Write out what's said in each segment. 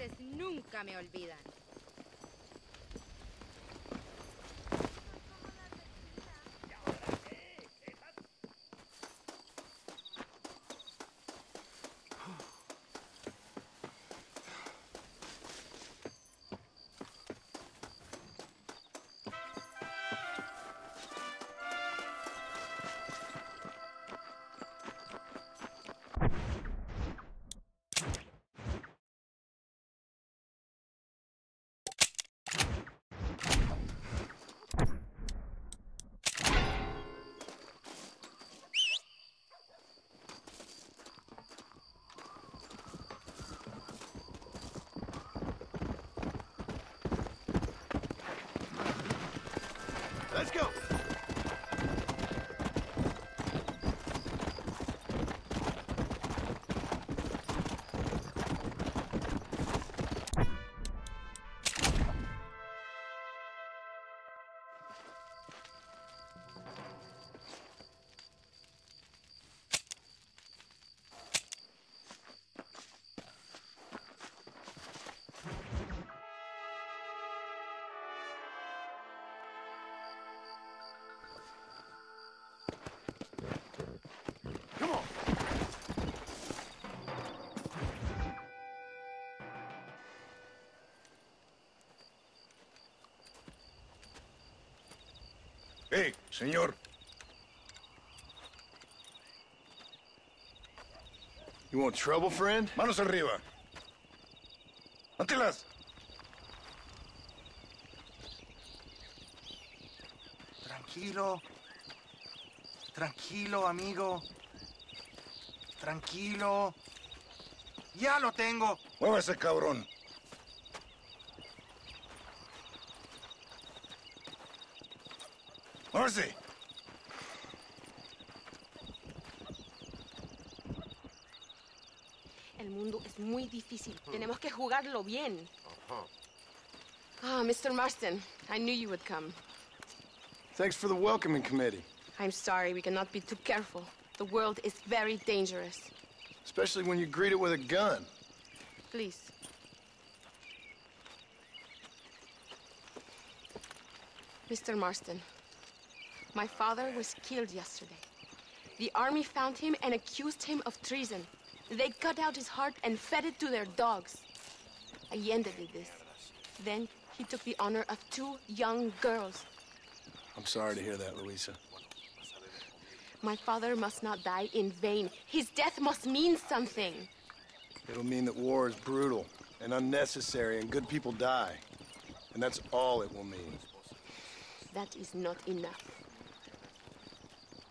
países nunca me olvidan. Let's go! Come on! Hey, señor. You want trouble, friend? Manos arriba. Antelas. Tranquilo. Tranquilo, amigo. Tranquilo. Ya lo tengo. Muévase, cabrón. Muévase. El mundo es muy difícil. Tenemos que jugarlo bien. Ah, Mr. Marston, I knew you would come. Thanks for the welcoming committee. I'm sorry, we cannot be too careful. The world is very dangerous. Especially when you greet it with a gun. Please. Mr. Marston, my father was killed yesterday. The army found him and accused him of treason. They cut out his heart and fed it to their dogs. Allende did this. Then he took the honor of 2 young girls. I'm sorry to hear that, Luisa. My father must not die in vain. His death must mean something. It'll mean that war is brutal and unnecessary and good people die. And that's all it will mean. That is not enough.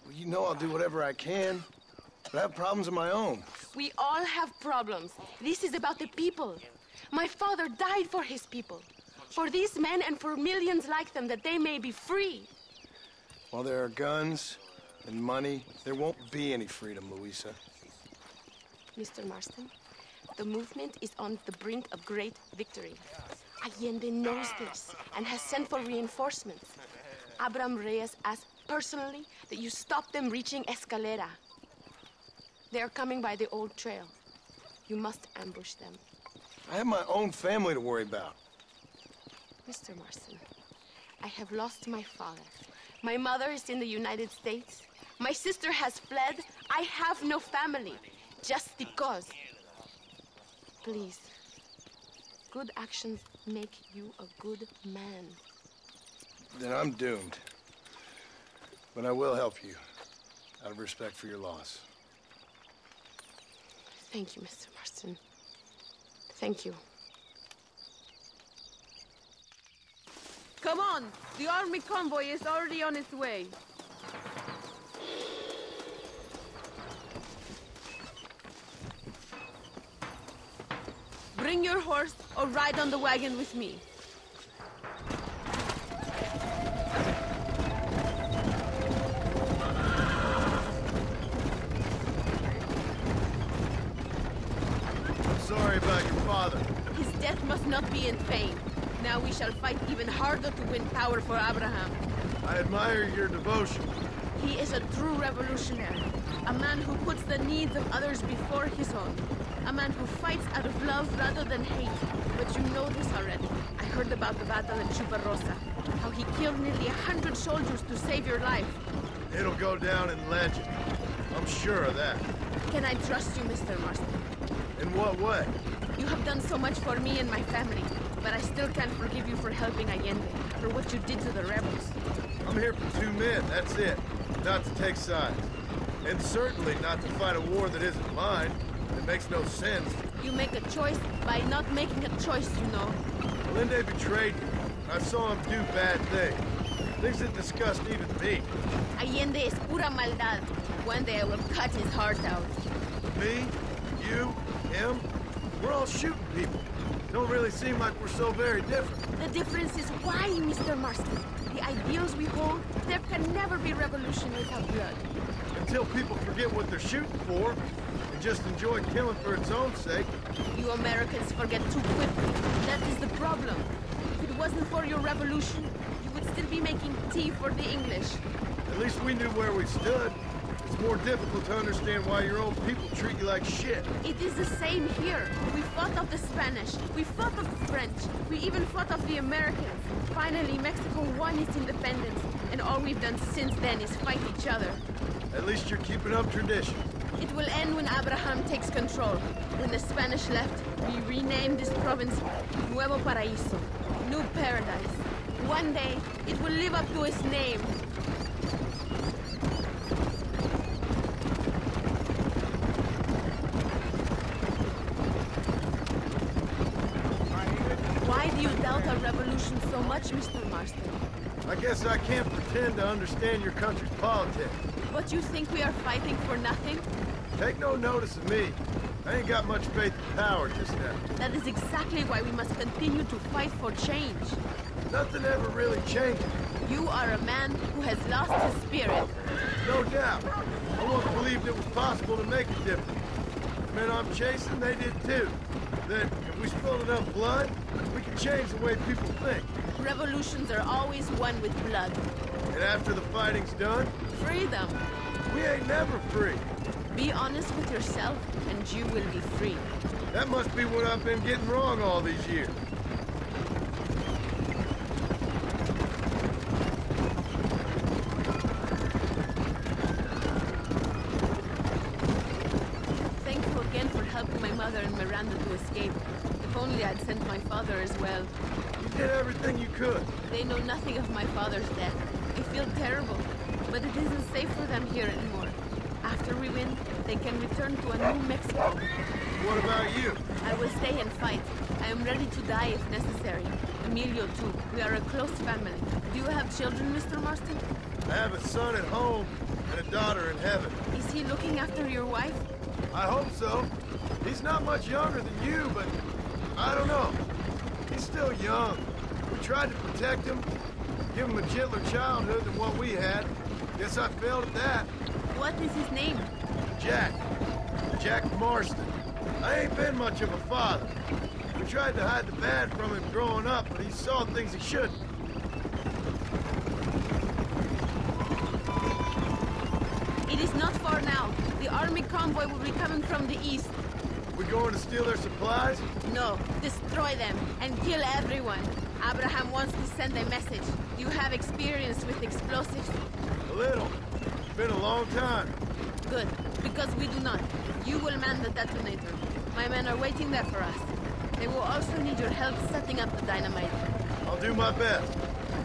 Well, you know I'll do whatever I can, but I have problems of my own. We all have problems. This is about the people. My father died for his people. For these men and for millions like them, that they may be free. While there are guns and money, there won't be any freedom, Luisa. Mr. Marston, the movement is on the brink of great victory. Allende knows this and has sent for reinforcements. Abraham Reyes asked personally that you stop them reaching Escalera. They are coming by the old trail. You must ambush them. I have my own family to worry about. Mr. Marston, I have lost my father. My mother is in the United States. My sister has fled. I have no family, just because. Please, good actions make you a good man. Then I'm doomed. But I will help you, out of respect for your loss. Thank you, Mr. Marston. Thank you. Come on! The army convoy is already on its way. Bring your horse or ride on the wagon with me. I'm sorry about your father. His death must not be in vain. Now we shall fight even harder to win power for Abraham. I admire your devotion. He is a true revolutionary, a man who puts the needs of others before his own. A man who fights out of love rather than hate. But you know this already. I heard about the battle in Chuparosa. How he killed nearly 100 soldiers to save your life. It'll go down in legend. I'm sure of that. Can I trust you, Mr. Marston? In what way? You have done so much for me and my family, but I still can't forgive you for helping Allende, for what you did to the rebels. I'm here for 2 men, that's it. Not to take sides. And certainly not to fight a war that isn't mine. It makes no sense. You make a choice by not making a choice, you know. Allende betrayed me. I saw him do bad things. Things that disgust even me. Allende es pura maldad. One day I will cut his heart out. Me, you, him, we're all shooting people. Don't really seem like we're so very different. The difference is why, Mr. Marston. The ideals we hold, there can never be revolution without blood. Until people forget what they're shooting for and just enjoy killing for its own sake. You Americans forget too quickly. That is the problem. If it wasn't for your revolution, you would still be making tea for the English. At least we knew where we stood. It's more difficult to understand why your own people treat you like shit. It is the same here. We fought off the Spanish. We fought off the French. We even fought off the Americans. Finally, Mexico won its independence. And all we've done since then is fight each other. At least you're keeping up tradition. It will end when Abraham takes control. When the Spanish left, we renamed this province Nuevo Paraíso, New Paradise. One day, it will live up to its name. Why do you doubt our revolution so much, Mr. Marston? I guess I can't pretend to understand your country's politics. But you think we are fighting for nothing? Take no notice of me. I ain't got much faith in power just now. That is exactly why we must continue to fight for change. Nothing ever really changes. You are a man who has lost his spirit. No doubt. I once believed it was possible to make a difference. The men I'm chasing, they did too. That if we spilled enough blood, we can change the way people think. Revolutions are always won with blood. And after the fighting's done, Freedom. we ain't never free. Be honest with yourself, and you will be free. That must be what I've been getting wrong all these years. Thank you again for helping my mother and Miranda to escape. If only I'd sent my father as well. You did everything you could. They know nothing of my father's death. I feel terrible, but it isn't safe for them here anymore. After we win, they can return to a new Mexico. What about you? I will stay and fight. I am ready to die if necessary. Emilio, too. We are a close family. Do you have children, Mr. Marston? I have a son at home and a daughter in heaven. Is he looking after your wife? I hope so. He's not much younger than you, but I don't know. He's still young. We tried to protect him, give him a gentler childhood than what we had. Guess I failed at that. What is his name? Jack. Jack Marston. I ain't been much of a father. We tried to hide the bad from him growing up, but he saw things he shouldn't. It is not far now. The army convoy will be coming from the east. We going to steal their supplies? No, destroy them and kill everyone. Abraham wants to send a message. You have experience with explosives? A little. It's been a long time. Good, because we do not. You will man the detonator. My men are waiting there for us. They will also need your help setting up the dynamite. I'll do my best.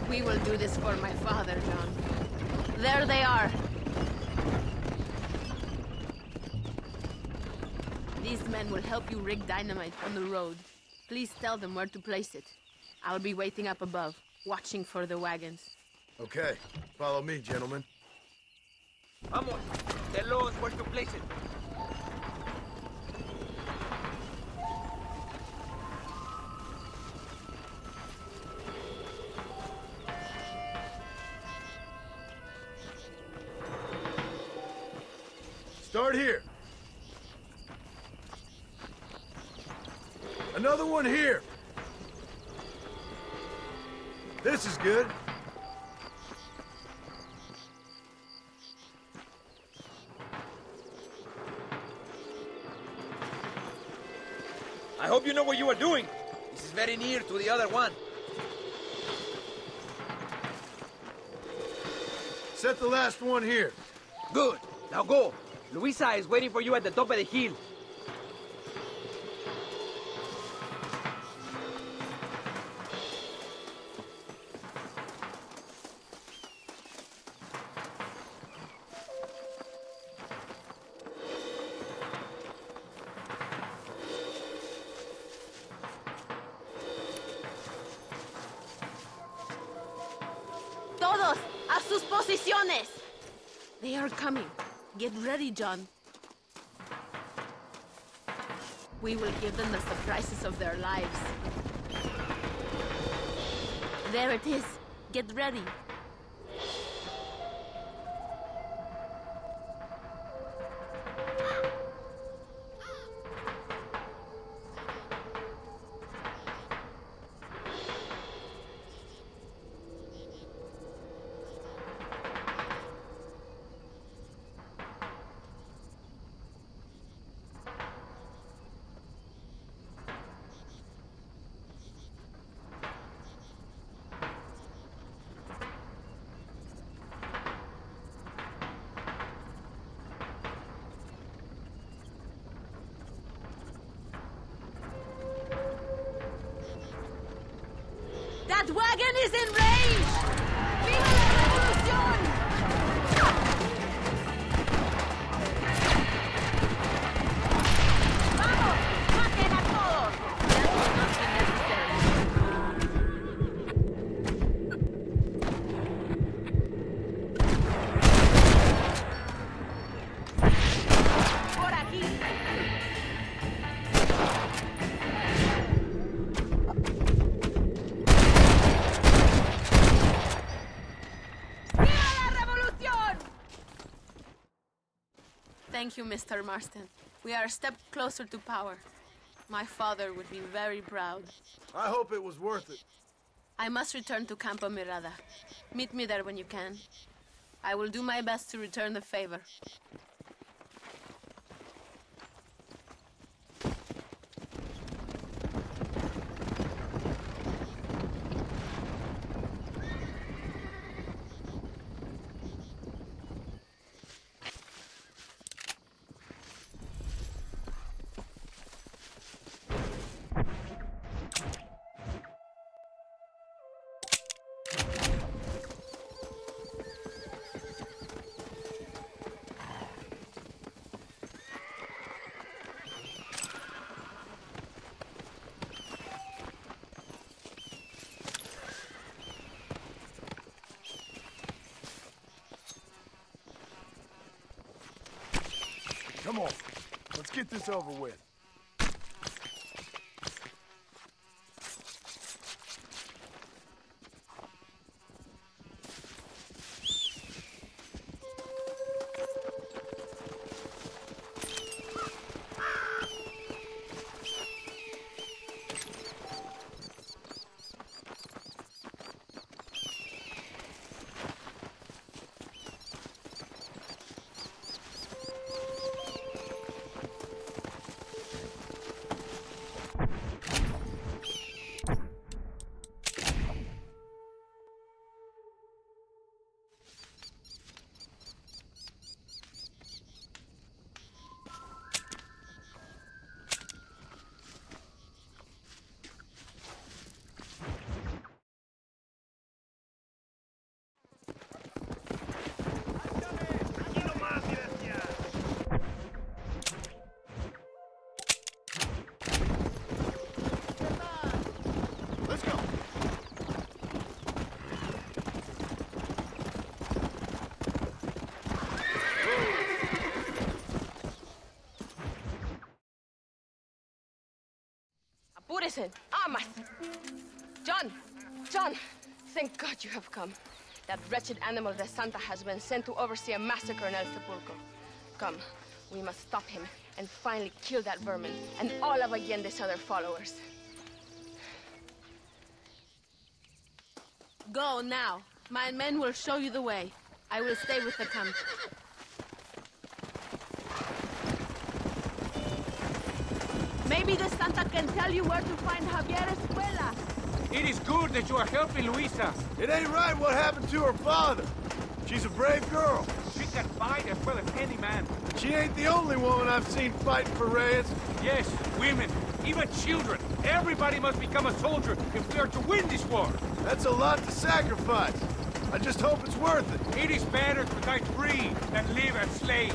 We will do this for my father, John. There they are. These men will help you rig dynamite on the road. Please tell them where to place it. I'll be waiting up above, watching for the wagons. Okay. Follow me, gentlemen. Vamos. Tell us where to place it. Start here. Another one here. This is good. I hope you know what you are doing. This is very near to the other one. Set the last one here. Good. Now go. Luisa is waiting for you at the top of the hill. Todos, a sus posiciones! They are coming. Get ready, John. We will give them the surprises of their lives. There it is. Get ready. That wagon is in range! ¡Viva la revolución! ¡Vamos! ¡Maten a todos! That will not be necessary. Por aquí! Thank you, Mr. Marston. We are a step closer to power. My father would be very proud. I hope it was worth it. I must return to Campo Mirada. Meet me there when you can. I will do my best to return the favor. Come on, let's get this over with. Apúrese. Armas. John! John! Thank God you have come. That wretched animal de Santa has been sent to oversee a massacre in El Sepulcro. Come, we must stop him and finally kill that vermin and all of Allende's other followers. Go now. My men will show you the way. I will stay with the camp. Maybe the Santa can tell you where to find Javier Escuela. It is good that you are helping Luisa. It ain't right what happened to her father. She's a brave girl. She can fight as well as any man. She ain't the only woman I've seen fighting for Reyes. Yes, women, even children. Everybody must become a soldier if we are to win this war. That's a lot to sacrifice. I just hope it's worth it. It is better to die free than live as slaves.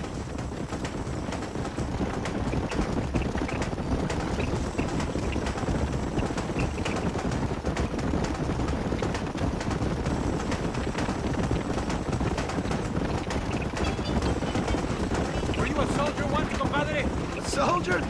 Were you a soldier once, compadre? A soldier?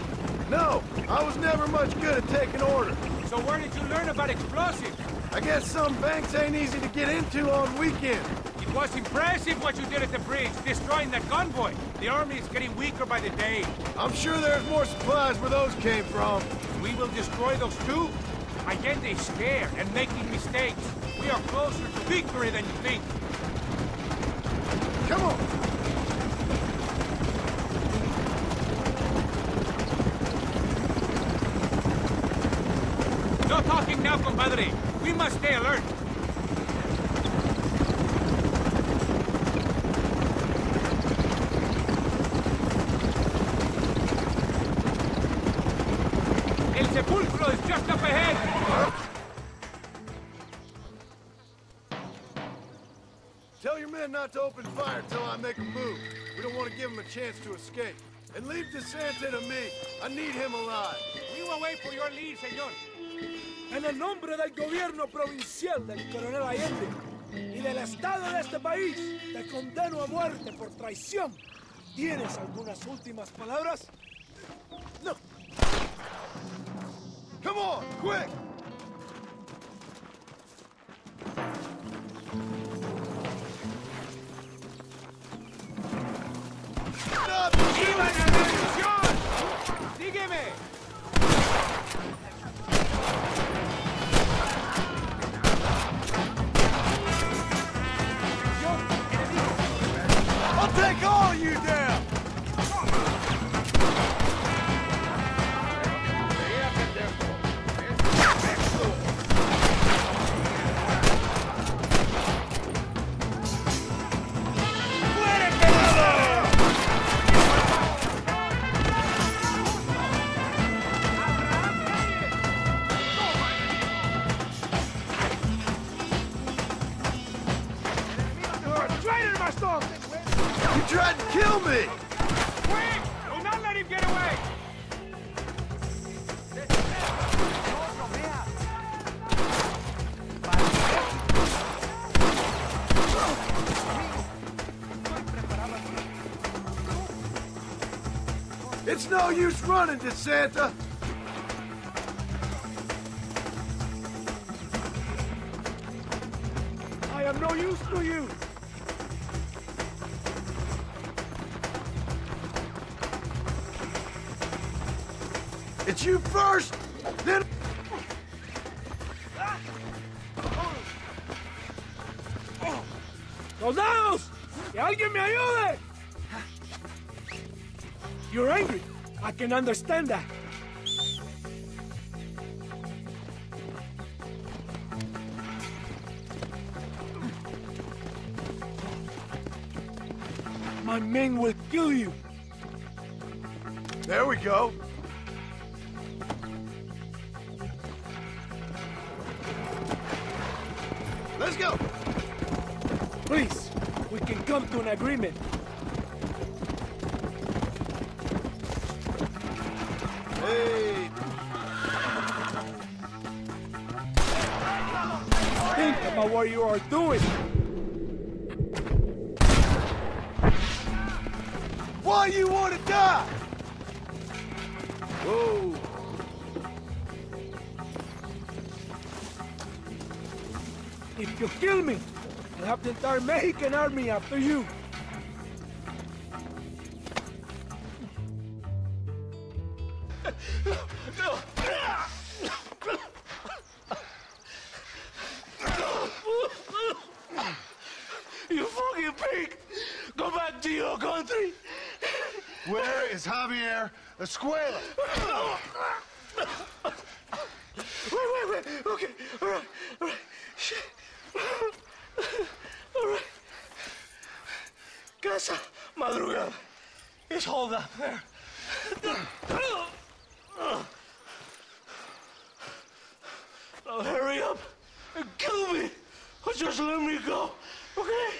No, I was never much good at taking orders. So where did you learn about explosives? I guess some banks ain't easy to get into on weekends. It was impressive what you did at the bridge, destroying that convoy. The army is getting weaker by the day. I'm sure there's more supplies where those came from. We will destroy those too. Allende is scared and making mistakes. We are closer to victory than you think. Come on! No talking now, compadre. We must stay alert. El sepulcro is just up ahead. Tell your men not to open fire till I make a move. We don't want to give them a chance to escape. And leave DeSanta to me. I need him alive. We will wait for your lead, señor. En el nombre del gobierno provincial del coronel Allende y del Estado de este país, te condeno a muerte por traición. ¿Tienes algunas últimas palabras? No. Come on, quick! Stop! ¡Viva la revolución! ¡Sígueme! I'll take all you down! You tried to kill me! Quick! Do not let him get away! It's no use running, DeSanta! I am no use to you. It's you first, then... ¡Soldados! ¡Que alguien me ayude! You're angry. I can understand that. My men will kill you. There we go. Let's go! Please, we can come to an agreement. Hey! Think about what you are doing. Why you want to die? Whoa! If you kill me, I'll have the entire Mexican army after you. You fucking pig! Go back to your country! Where is Javier Escuela? Hold up there. Now hurry up and kill me, or just let me go, okay?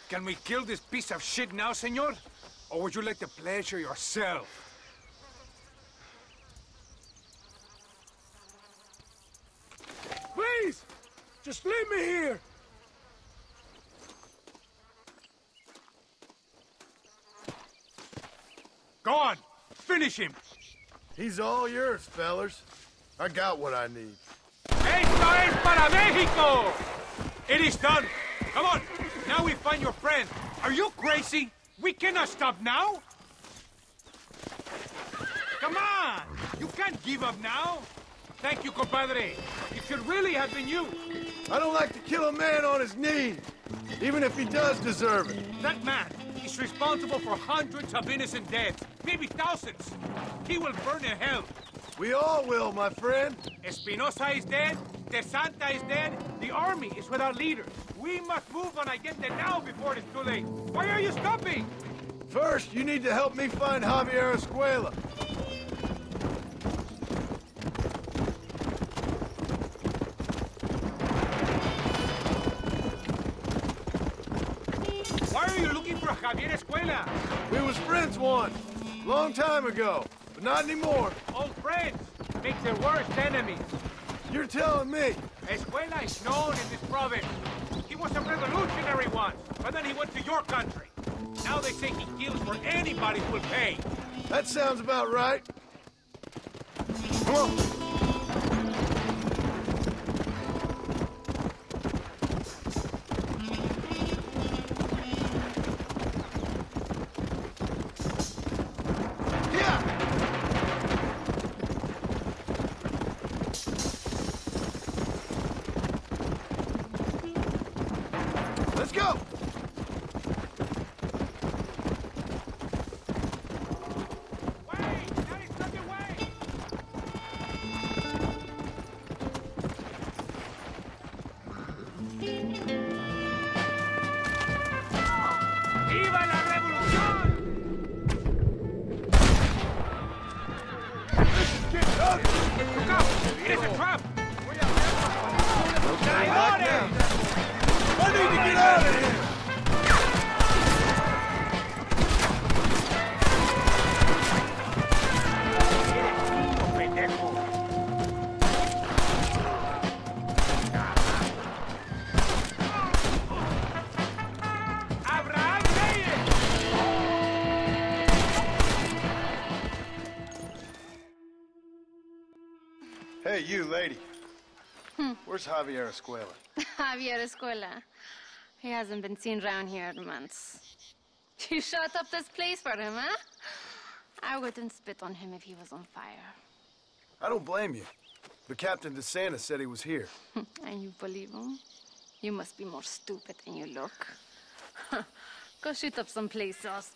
Can we kill this piece of shit now, senor? Or would you like the pleasure yourself? Please! Just leave me here! Go on! Finish him! He's all yours, fellers. I got what I need. ¡Esto es para México! It is done! Come on! Now we find your friend. Are you crazy? We cannot stop now! Come on! You can't give up now! Thank you, compadre. It should really have been you. I don't like to kill a man on his knees, even if he does deserve it. That man is responsible for hundreds of innocent deaths, maybe thousands. He will burn in hell. We all will, my friend. Espinosa is dead, De Santa is dead, the army is without leaders. We must move on Allende now before it's too late. Why are you stopping? First, you need to help me find Javier Escuela. Why are you looking for Javier Escuela? We was friends once, long time ago, but not anymore. Old friends make their worst enemies. You're telling me. Escuela is known in this province. He was a revolutionary once, but then he went to your country. Now they say he kills for anybody who will pay. That sounds about right. Come on. Let's go! Wait! That is not the way! ¡Viva la revolución! Look out! It is a trap! ¡Traidores! I need to get out of here! ¡Pendejo! ¡Abraham Reyes! Hey, you, lady. Where's Javier Escuela? Javier Escuela. He hasn't been seen around here in months. You shut up this place for him, huh? I wouldn't spit on him if he was on fire. I don't blame you. But Captain DeSanta said he was here. And you believe him? You must be more stupid than you look. Go shoot up some place else.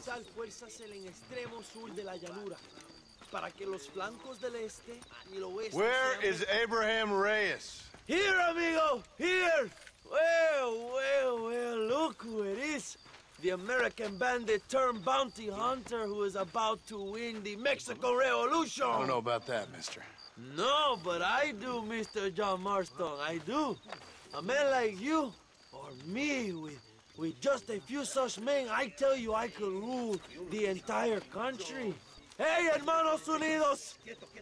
movilizar fuerzas en el extremo sur de la llanura, para que los flancos del este y el oeste... Where is Abraham Reyes? Here, amigo! Here! Well, look who it is. The American bandit turned bounty hunter who is about to win the Mexican Revolution. I don't know about that, mister. No, but I do, Mr. John Marston, I do. A man like you, or me, with just a few such men, I tell you I could rule the entire country. Hey, hermanos unidos!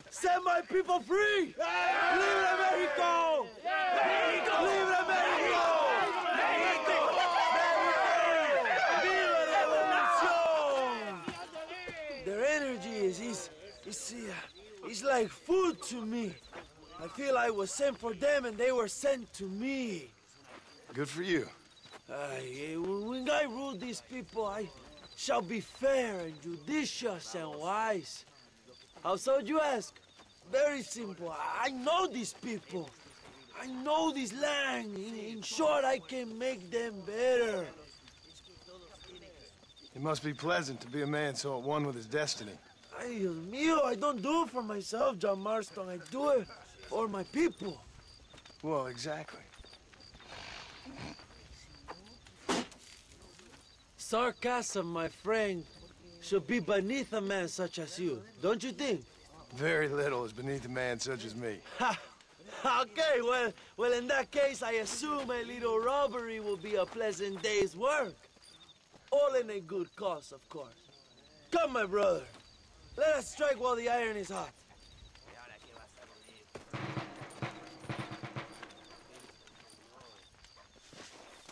Set my people free! Hey! ¡Libre México! ¡México! ¡Libre México! ¡México! ¡Viva la revolución! Their energy is like food to me. I feel I was sent for them and they were sent to me. Good for you. When I rule these people, I shall be fair and judicious and wise. How so, you ask? Very simple. I know these people. I know this land. In short, I can make them better. It must be pleasant to be a man so at one with his destiny. Ay, Dios mío, I don't do it for myself, John Marston. I do it for my people. Well, exactly. Sarcasm, my friend, should be beneath a man such as you, don't you think? Very little is beneath a man such as me. Ha! Okay, well, in that case, I assume a little robbery will be a pleasant day's work. All in a good cause, of course. Come, my brother. Let us strike while the iron is hot.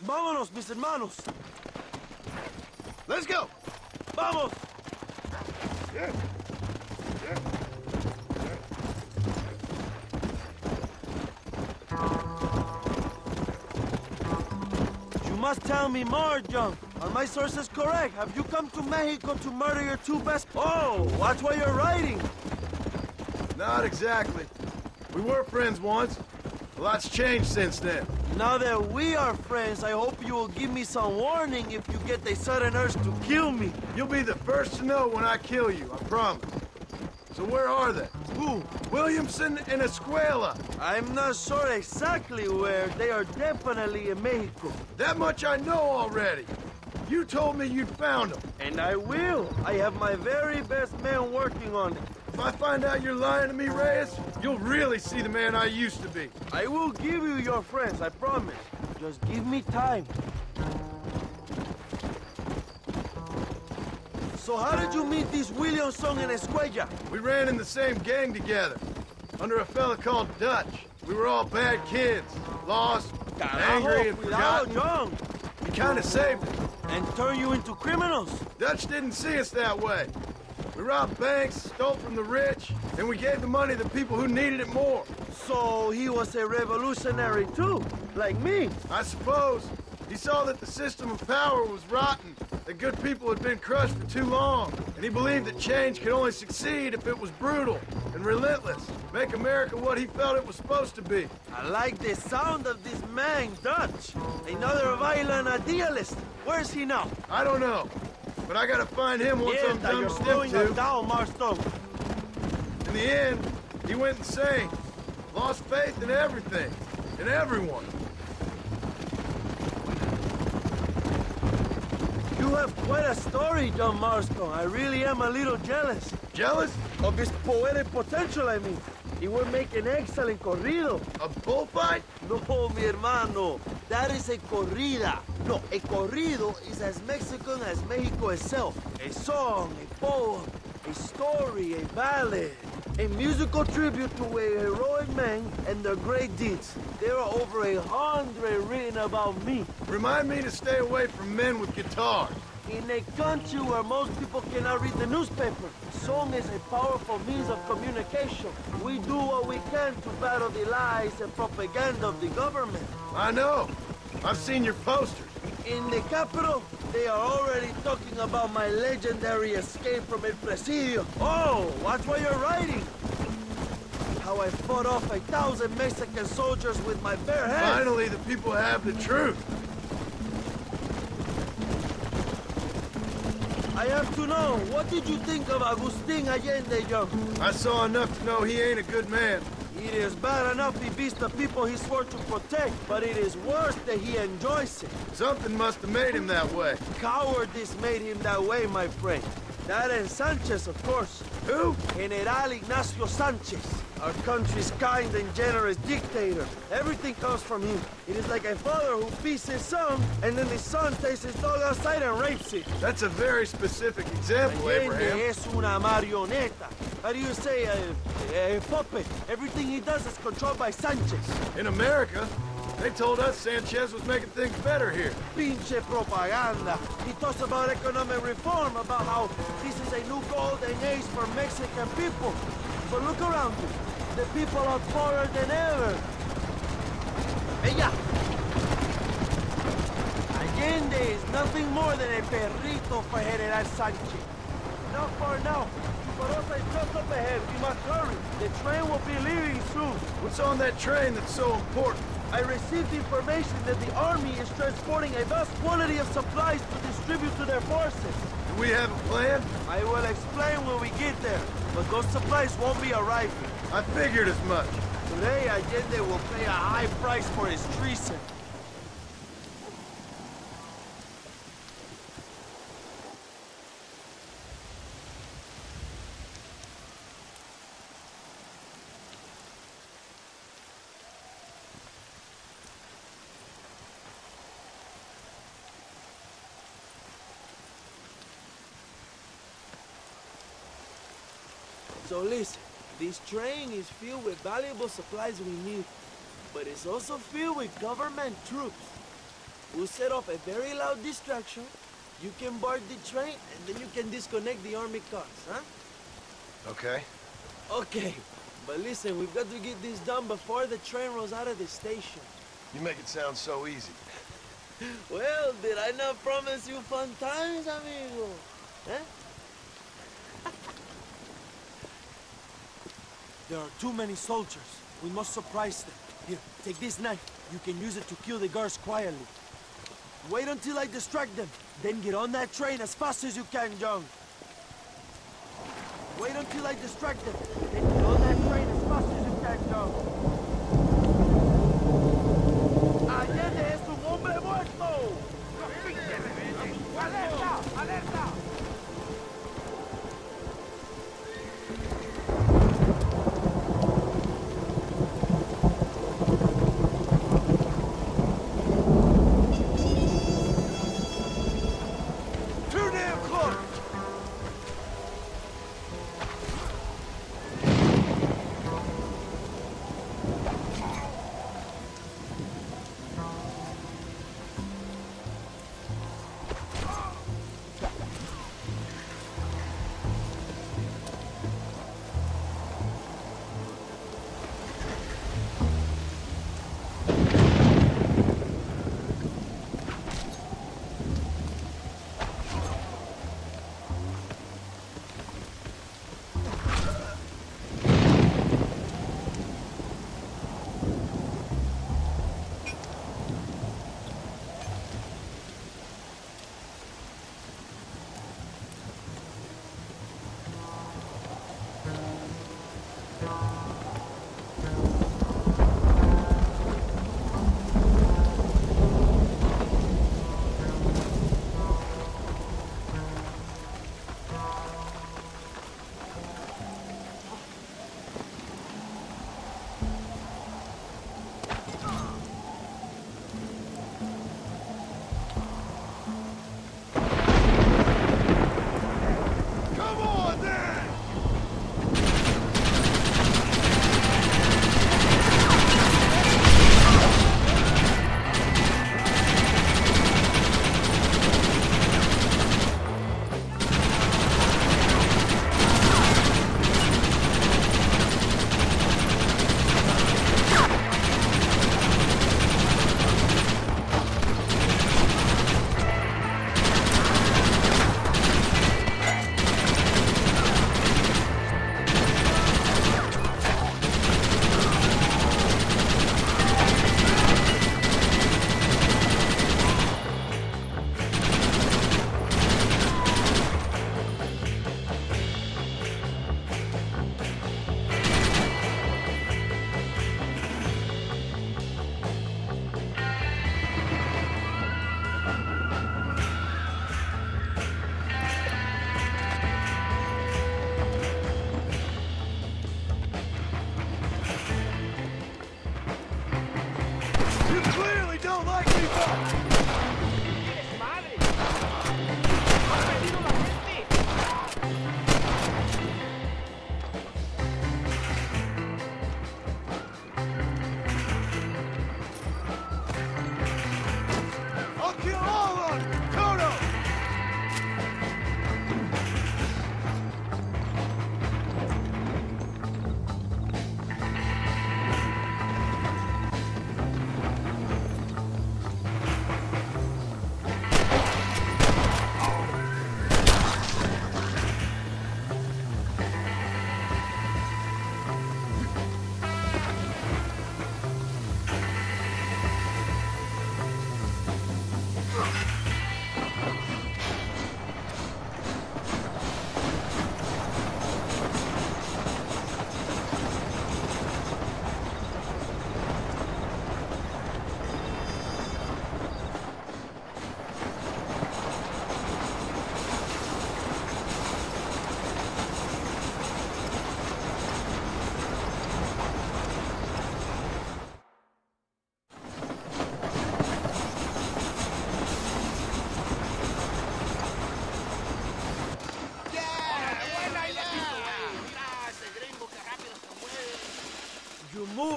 Vámonos, mis hermanos. Let's go! Vamos! You must tell me more, John. Are my sources correct? Have you come to Mexico to murder your two best... Oh, that's why you're writing. Not exactly. We were friends once. A lot's changed since then. Now that we are friends, I hope you will give me some warning if you get a sudden urge to kill me. You'll be the first to know when I kill you, I promise. So where are they? Who? Williamson and Escuela. I'm not sure exactly where. They are definitely in Mexico. That much I know already. You told me you'd found them. And I will. I have my very best men working on it. If I find out you're lying to me, Reyes, you'll really see the man I used to be. I will give you your friends, I promise. Just give me time. So how did you meet these Williamson and Escuella? We ran in the same gang together, under a fella called Dutch. We were all bad kids, lost, angry, and forgotten. John. He kind of saved us. And turned you into criminals? Dutch didn't see us that way. We robbed banks, stole from the rich, and we gave the money to people who needed it more. So he was a revolutionary too, like me? I suppose. He saw that the system of power was rotten, that good people had been crushed for too long, and he believed that change could only succeed if it was brutal and relentless, make America what he felt it was supposed to be. I like the sound of this man, Dutch. Another violent idealist. Where's he now? I don't know, but I gotta find him once I'm done you're with slowing them us two. down, Marston. In the end, he went insane, lost faith in everything, in everyone. You have quite a story, John Marston. I really am a little jealous. Jealous? Of his poetic potential, I mean. He would make an excellent corrido. A bullfight? No, mi hermano. That is a corrida. No, a corrido is as Mexican as Mexico itself. A song, a poem, a story, a ballad. A musical tribute to a heroic man and their great deeds. There are over 100 written about me. Remind me to stay away from men with guitars. In a country where most people cannot read the newspaper, song is a powerful means of communication. We do what we can to battle the lies and propaganda of the government. I know. I've seen your posters. In the capital, they are already talking about my legendary escape from El Presidio. Oh, that's why you're writing. How I fought off 1,000 Mexican soldiers with my bare hands. Finally, the people have the truth. I have to know, what did you think of Agustin Allende, young? I saw enough to know he ain't a good man. It is bad enough he beats the people he swore to protect, but it is worse that he enjoys it. Something must have made him that way. Cowardice made him that way, my friend. That and Sanchez, of course. Who? General Ignacio Sanchez, our country's kind and generous dictator. Everything comes from him. It is like a father who beats his son, and then the son takes his dog outside and rapes it. That's a very specific example, Abraham. Allende es una marioneta. How do you say, a puppet? Everything he does is controlled by Sanchez. In America, they told us Sanchez was making things better here. Pinche propaganda. He talks about economic reform, about how this is a new golden age for Mexican people. But look around you. The people are poorer than ever. Ella! Allende is nothing more than a perrito for General Sanchez. Not far now. Barossa is just up ahead. We must hurry. The train will be leaving soon. What's on that train that's so important? I received information that the army is transporting a vast quantity of supplies to distribute to their forces. Do we have a plan? I will explain when we get there, but those supplies won't be arriving. I figured as much. Today, Allende will pay a high price for his treason. So listen, this train is filled with valuable supplies we need, but it's also filled with government troops. We'll set off a very loud distraction. You can board the train, and then you can disconnect the army cars, huh? Okay. Okay, but listen, we've got to get this done before the train rolls out of the station. You make it sound so easy. Well, did I not promise you fun times, amigo? Huh? There are too many soldiers. We must surprise them. Here, take this knife. You can use it to kill the guards quietly. Wait until I distract them. Then get on that train as fast as you can, John. Wait until I distract them. Then get on that train as fast as you can, John. Allende es un hombre muerto! ¡Alerta! ¡Alerta!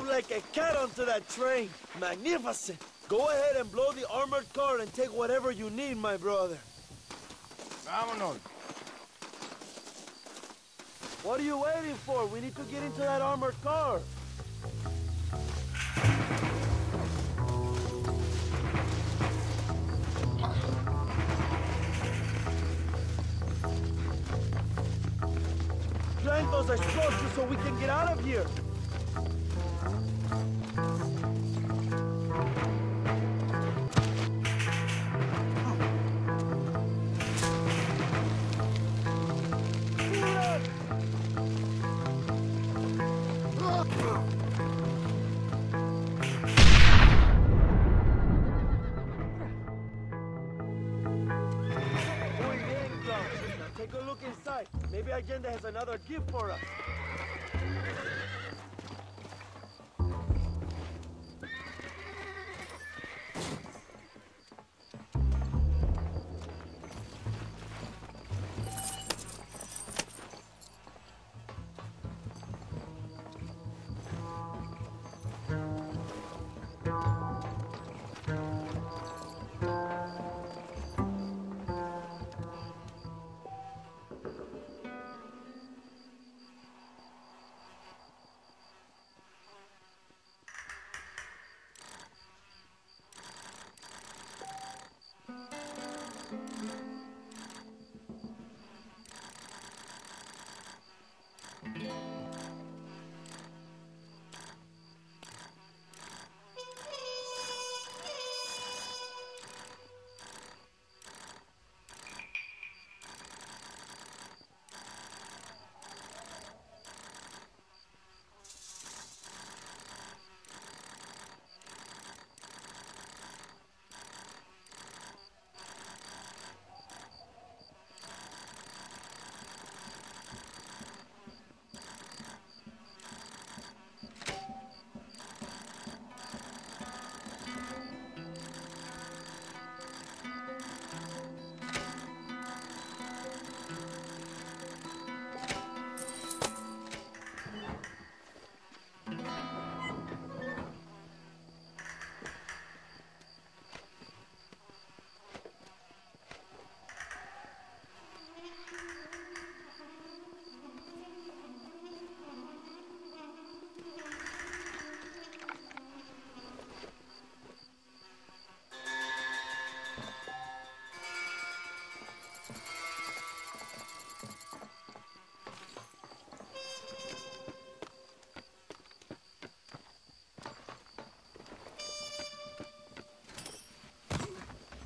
Drove like a cat onto that train. Magnificent. Go ahead and blow the armored car and take whatever you need, my brother. Vámonos. What are you waiting for? We need to get into that armored car. Plant those explosives so we can get out of here. Take a look inside. Maybe Allende has another gift for us.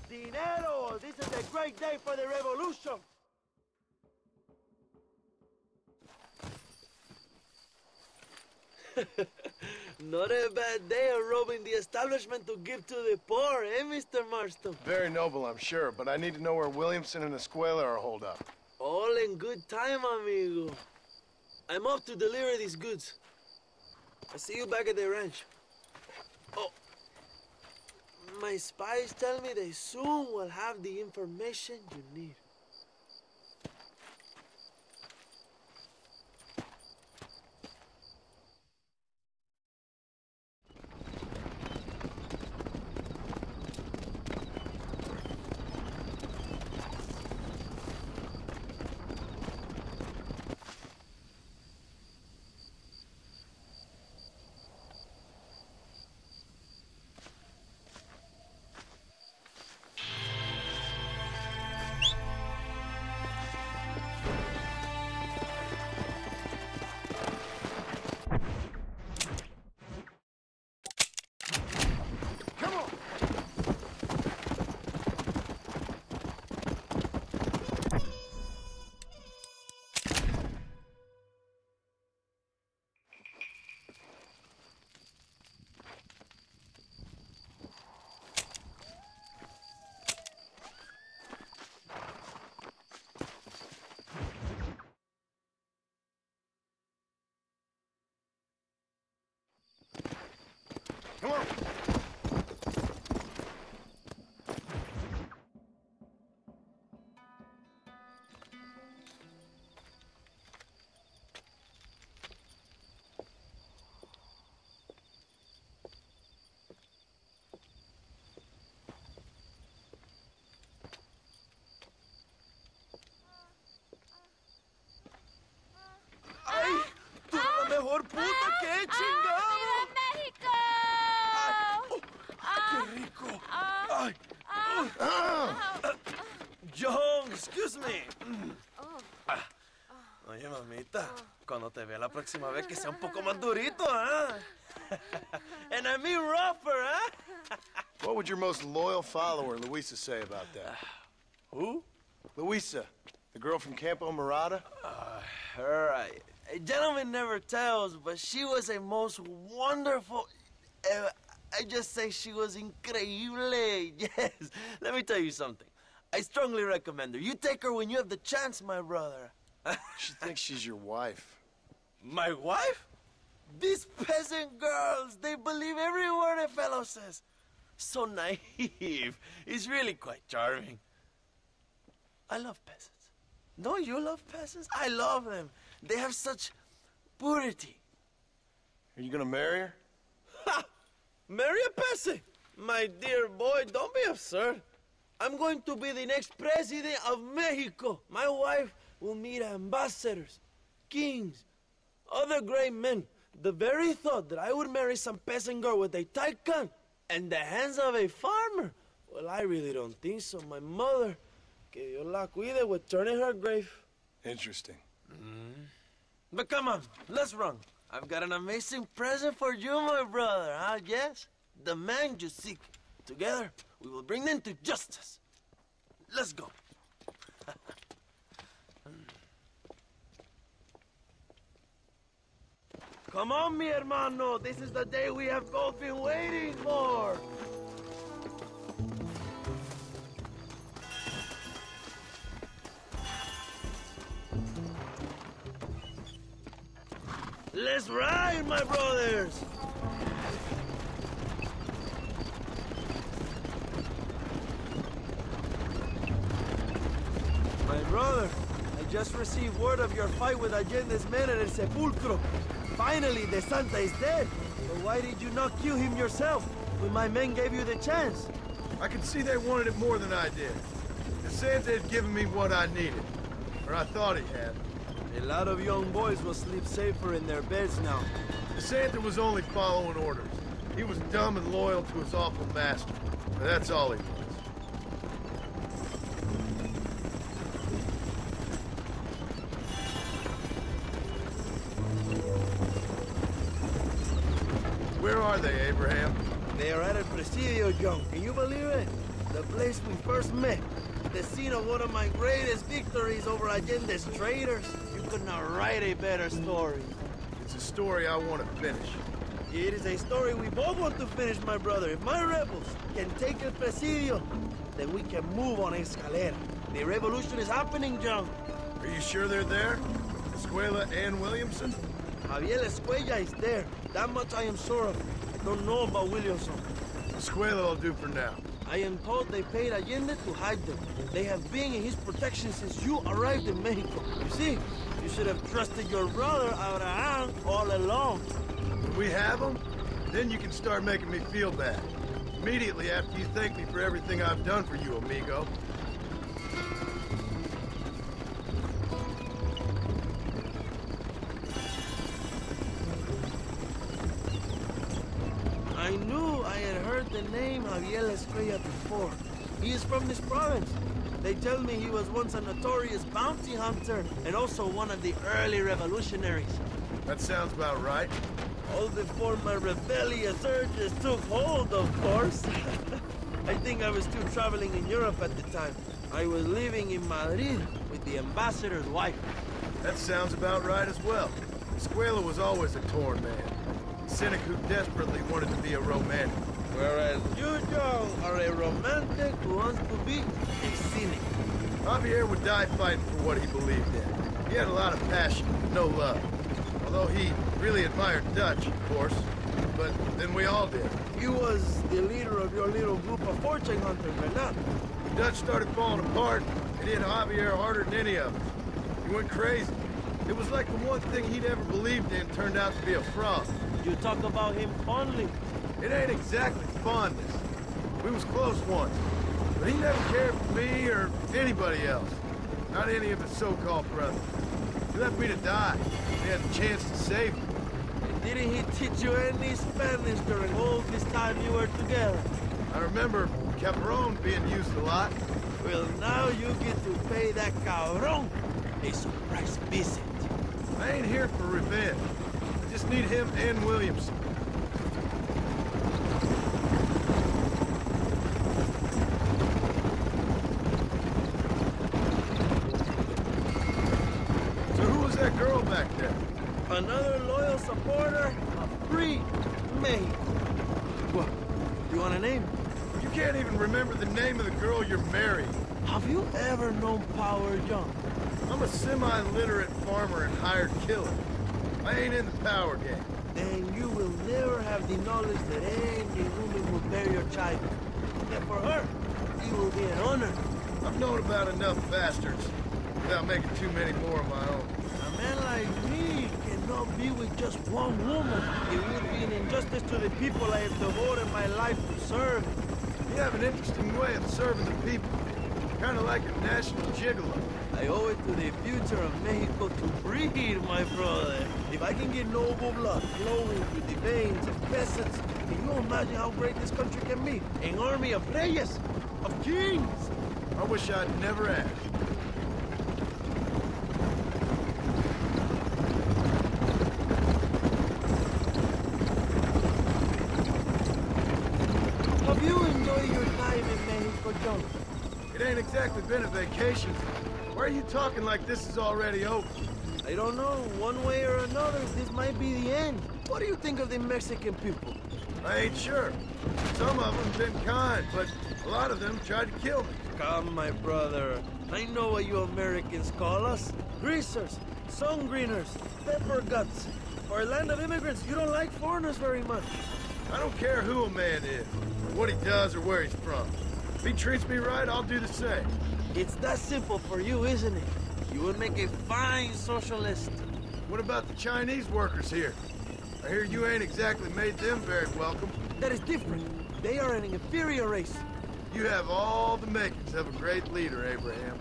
Dinero! This is a great day for the revolution! Not a bad day of robbing the establishment to give to the poor, eh, Mr. Marston? Very noble, I'm sure, but I need to know where Williamson and Escuela are holed up. All in good time, amigo. I'm off to deliver these goods. I'll see you back at the ranch. Oh, my spies tell me they soon will have the information you need. Come on! por puta, qué chingado. México! ¡Qué rico! Ay. John, excuse me. Oye, mamita, cuando te vea la próxima vez que sea un poco más durito, ¿ah? And I mean rougher, ¿ah? What would your most loyal follower, Luisa, say about that? Who? Luisa, the girl from Campo Mirada? Her, a gentleman never tells, but she was a most wonderful... I just say she was increíble, yes. Let me tell you something. I strongly recommend her. You take her when you have the chance, my brother. She thinks she's your wife. My wife? These peasant girls, they believe every word a fellow says. So naive. It's really quite charming. I love peasants. Don't you love peasants? I love them. They have such purity. Are you gonna marry her? Ha! Marry a peasant? My dear boy, don't be absurd. I'm going to be the next president of Mexico. My wife will meet ambassadors, kings, other great men. The very thought that I would marry some peasant girl with a tight gun and the hands of a farmer, well, I really don't think so. My mother, que Dios la cuide, would turn in her grave. Interesting. But come on, let's run. I've got an amazing present for you, my brother, huh? Yes? The man you seek. Together, we will bring them to justice. Let's go. Come on, mi hermano. This is the day we have both been waiting for. Let's ride, my brothers. My brother, I just received word of your fight with Allende's men at El Sepulcro. Finally, the Santa is dead. But why did you not kill him yourself when my men gave you the chance? I could see they wanted it more than I did. The Santa had given me what I needed. Or I thought he had. A lot of young boys will sleep safer in their beds now. The Santa was only following orders. He was dumb and loyal to his awful master. But that's all he was. Where are they, Abraham? They are at El Presidio, John. Can you believe it? The place we first met. The scene of one of my greatest victories over Allende's traitors. You could not write a better story. It's a story I want to finish. It is a story we both want to finish, my brother. If my rebels can take El Presidio, then we can move on Escalera. The revolution is happening, John. Are you sure they're there? Escuela and Williamson? Javier Escuella is there. That much I am sure of. I don't know about Williamson. Escuela will do for now. I am told they paid Allende to hide them. They have been in his protection since you arrived in Mexico. You see, you should have trusted your brother Abraham all along. When we have them, then you can start making me feel bad. Immediately after you thank me for everything I've done for you, amigo. I knew I had heard the name Javier Escuella before. He is from this province. They tell me he was once a notorious bounty hunter and also one of the early revolutionaries. That sounds about right. All before my rebellious urges took hold, of course. I think I was still traveling in Europe at the time. I was living in Madrid with the ambassador's wife. That sounds about right as well. Escuela was always a torn man. A cynic who desperately wanted to be a romantic. Whereas you, John, are a romantic who wants to be a cynic. Javier would die fighting for what he believed in. He had a lot of passion, but no love. Although he really admired Dutch, of course. But then we all did. He was the leader of your little group of fortune hunters, right now. When Dutch started falling apart, it hit Javier harder than any of us. He went crazy. It was like the one thing he'd ever believed in turned out to be a fraud. You talk about him fondly. It ain't exactly fondness. We was close once, but he never cared for me or anybody else. Not any of his so-called brothers. He left me to die. He had a chance to save me. Didn't he teach you any Spanish during all this time you were together? I remember Cabron being used a lot. Well, now you get to pay that cabron a surprise visit. I ain't here for revenge. I just need him and Williamson. So who was that girl back there? Another loyal supporter of free Mexico. What? You want a name? You can't even remember the name of the girl you're marrying. Have you ever known Power Young? I'm a semi-literate farmer and hired killer. I ain't in the power game. Then you will never have the knowledge that any woman will bear your child. And for her, it will be an honor. I've known about enough bastards without making too many more of my own. A man like me cannot be with just one woman. It would be an injustice to the people I have devoted my life to serve. You have an interesting way of serving the people. Kind of like a national gigolo. I owe it to the future of Mexico to breed, my brother. If I can get noble blood flowing through the veins of peasants, can you imagine how great this country can be? An army of reyes, of kings. I wish I'd never asked. Have you enjoyed your time in Mexico, John? It ain't exactly been a vacation. Why are you talking like this is already over? I don't know. One way or another, this might be the end. What do you think of the Mexican people? I ain't sure. Some of them been kind, but a lot of them tried to kill me. Come, my brother. I know what you Americans call us. Greasers, sun greeners, pepper guts. For a land of immigrants, you don't like foreigners very much. I don't care who a man is, or what he does, or where he's from. If he treats me right, I'll do the same. It's that simple for you, isn't it? You would make a fine socialist. What about the Chinese workers here? I hear you ain't exactly made them very welcome. That is different. They are an inferior race. You have all the makings of a great leader, Abraham.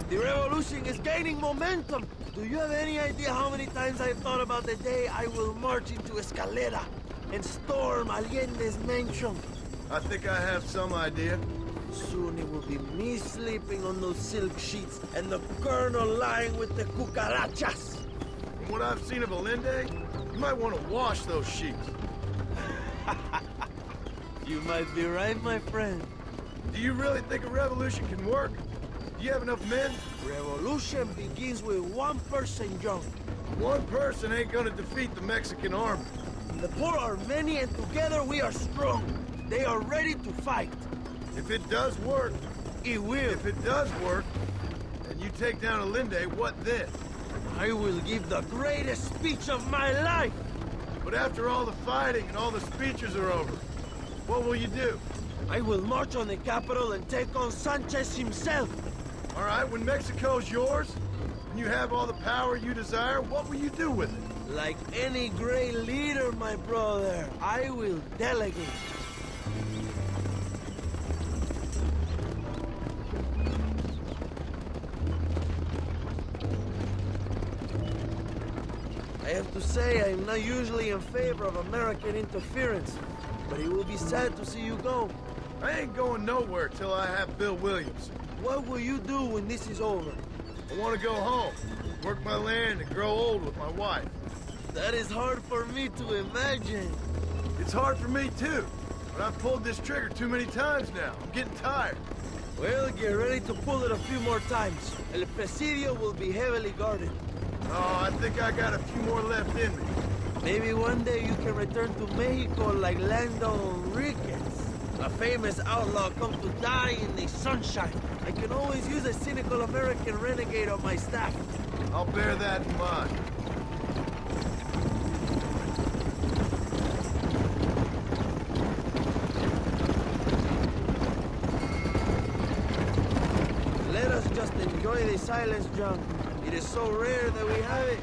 The revolution is gaining momentum. Do you have any idea how many times I've thought about the day I will march into Escalera and storm Allende's mansion? I think I have some idea. Soon it will be me sleeping on those silk sheets and the colonel lying with the cucarachas. From what I've seen of Allende, you might want to wash those sheets. You might be right, my friend. Do you really think a revolution can work? Do you have enough men? Revolution begins with one person, John. One person ain't gonna defeat the Mexican army. The poor are many and together we are strong. They are ready to fight. If it does work, it will. If it does work, and you take down Allende, what then? I will give the greatest speech of my life. But after all the fighting and all the speeches are over, what will you do? I will march on the capital and take on Sanchez himself. All right, when Mexico's yours, and you have all the power you desire, what will you do with it? Like any great leader, my brother, I will delegate. I have to say, I'm not usually in favor of American interference, but it will be sad to see you go. I ain't going nowhere till I have Bill Williams. What will you do when this is over? I want to go home, work my land, and grow old with my wife. That is hard for me to imagine. It's hard for me, too. But I've pulled this trigger too many times now. I'm getting tired. Well, get ready to pull it a few more times. El Presidio will be heavily guarded. Oh, I think I got a few more left in me. Maybe one day you can return to Mexico like Lando Enriquez. A famous outlaw come to die in the sunshine. I can always use a cynical American renegade on my staff. I'll bear that in mind. Let us just enjoy the silence, John. It is so rare that we have it.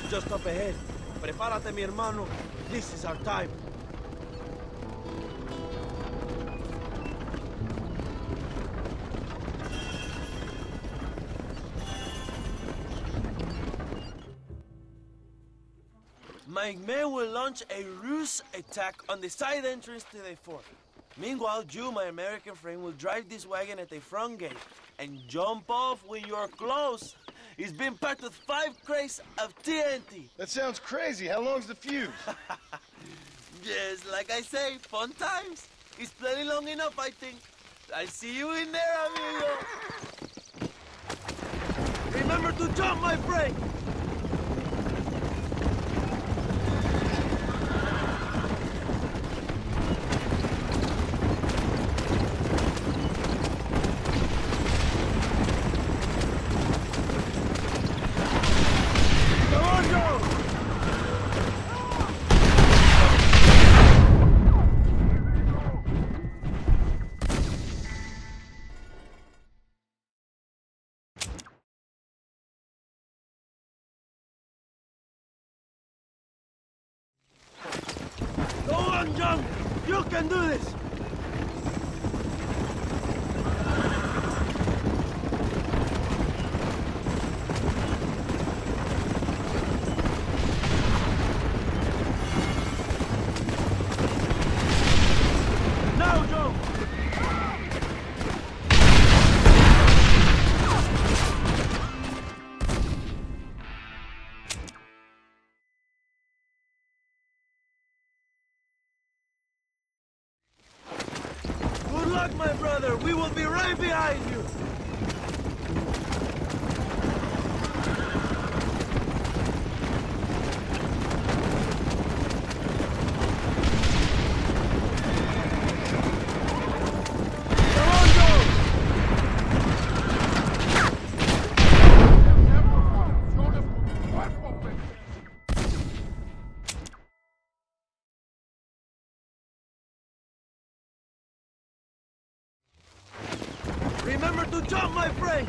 is just up ahead. Prepárate, mi hermano. This is our time. My men will launch a ruse attack on the side entrance to the fort. Meanwhile, you, my American friend, will drive this wagon at the front gate and jump off when you're close. It's been packed with 5 crates of TNT. That sounds crazy. How long's the fuse? Just like I say, fun times. It's plenty long enough, I think. I'll see you in there, amigo. Remember to jump, my friend. Go on, John! You can do this! Now, John! Good luck, my brother. We will be right behind you. Come on, Joe. Remember to jump, my friend!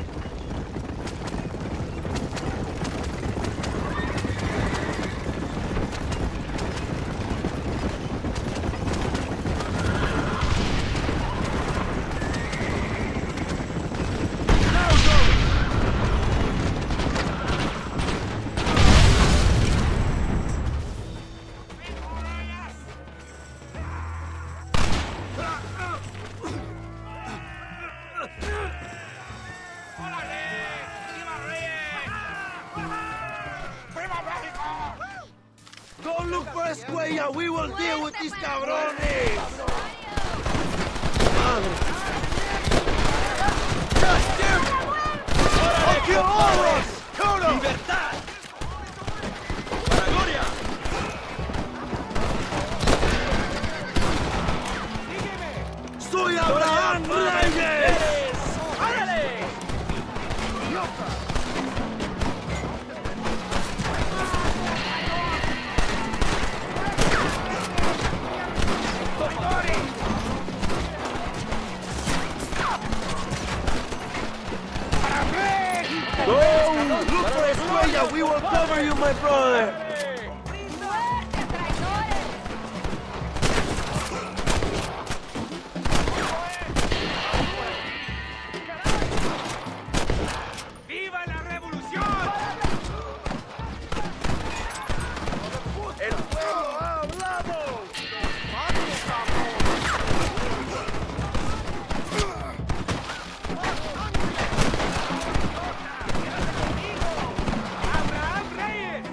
Now go! Go look for Escuella. We will deal with these cabrones. Just him! I'll kill all of us! Kodo! Libertad! Para Gloria! Soy Abraham Reyes! ¡Árale! Go! Look for Escuella! We will cover you, my brother! ¡Viva la revolución! ¡El pueblo ha hablado! ¡Abraham Reyes!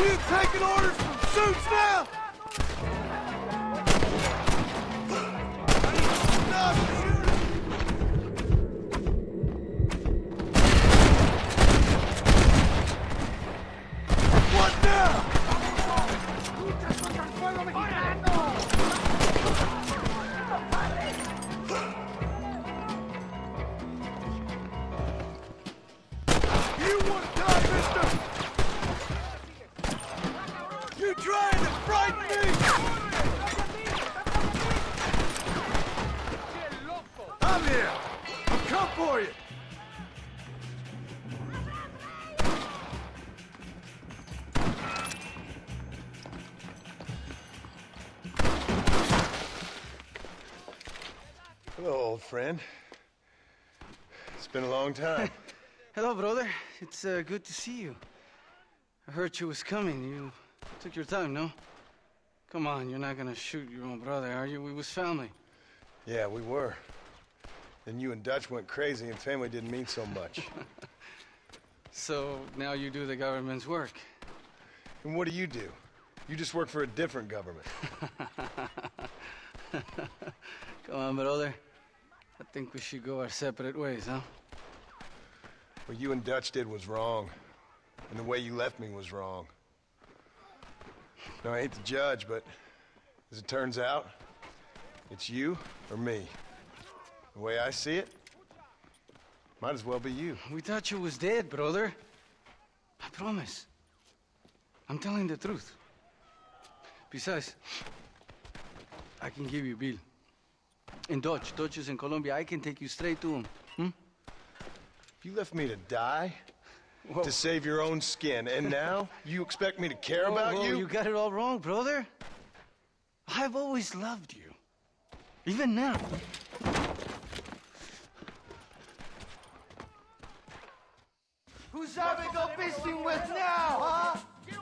You taking orders from suits now? Stop shooting! What now? You want to die, mister? You trying to frighten me? I'm here. I'll come for you. Hello, old friend. It's been a long time. Hello, brother. It's good to see you. I heard you was coming. You took your time, no? Come on, you're not gonna shoot your own brother, are you? We was family. Yeah, we were. Then you and Dutch went crazy and family didn't mean so much. So now you do the government's work. And what do? You just work for a different government. Come on, brother. I think we should go our separate ways, huh? What you and Dutch did was wrong. And the way you left me was wrong. Now, I hate to judge, but as it turns out, it's you or me. The way I see it, might as well be you. We thought you was dead, brother. I promise. I'm telling the truth. Besides, I can give you Bill. And Dutch is in Colombia. I can take you straight to him. You left me to die? Whoa. To save your own skin, and now you expect me to care about you? You got it all wrong, brother. I've always loved you. Even now. Who's that we go fishing with now, huh? Too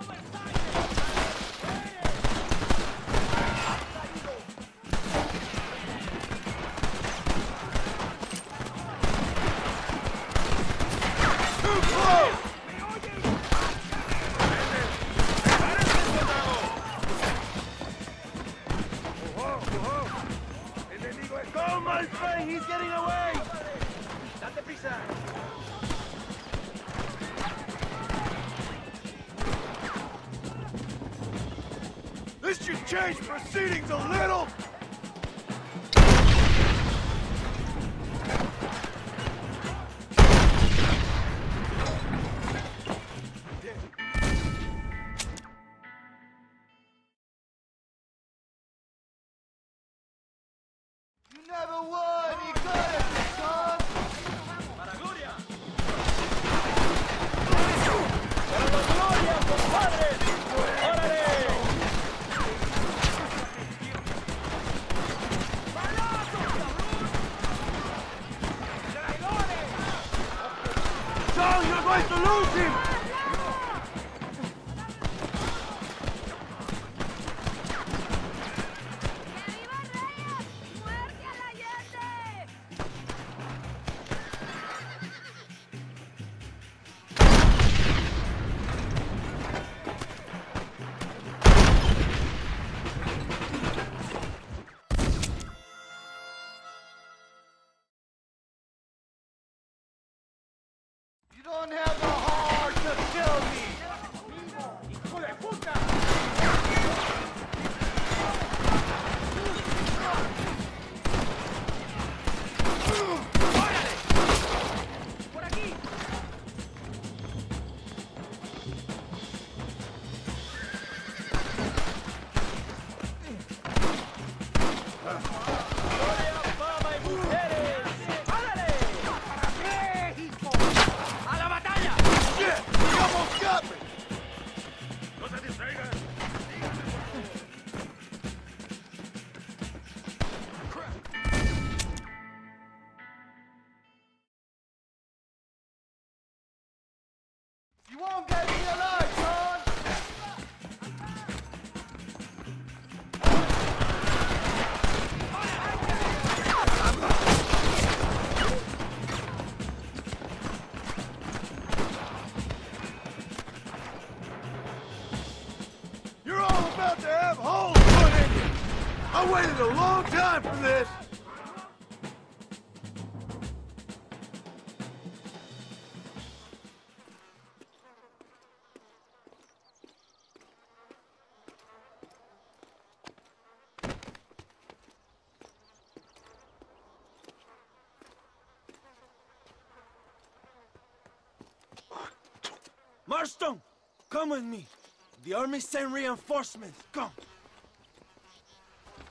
close! Go, my friend! He's getting away! This should change proceedings a little! You never would! You couldn't, son! ¡Para Gloria! ¡Para la gloria, compadre! ¡Órale! about to have holes put in you! I waited a long time for this! Marston, come with me. The army sent reinforcements. Come.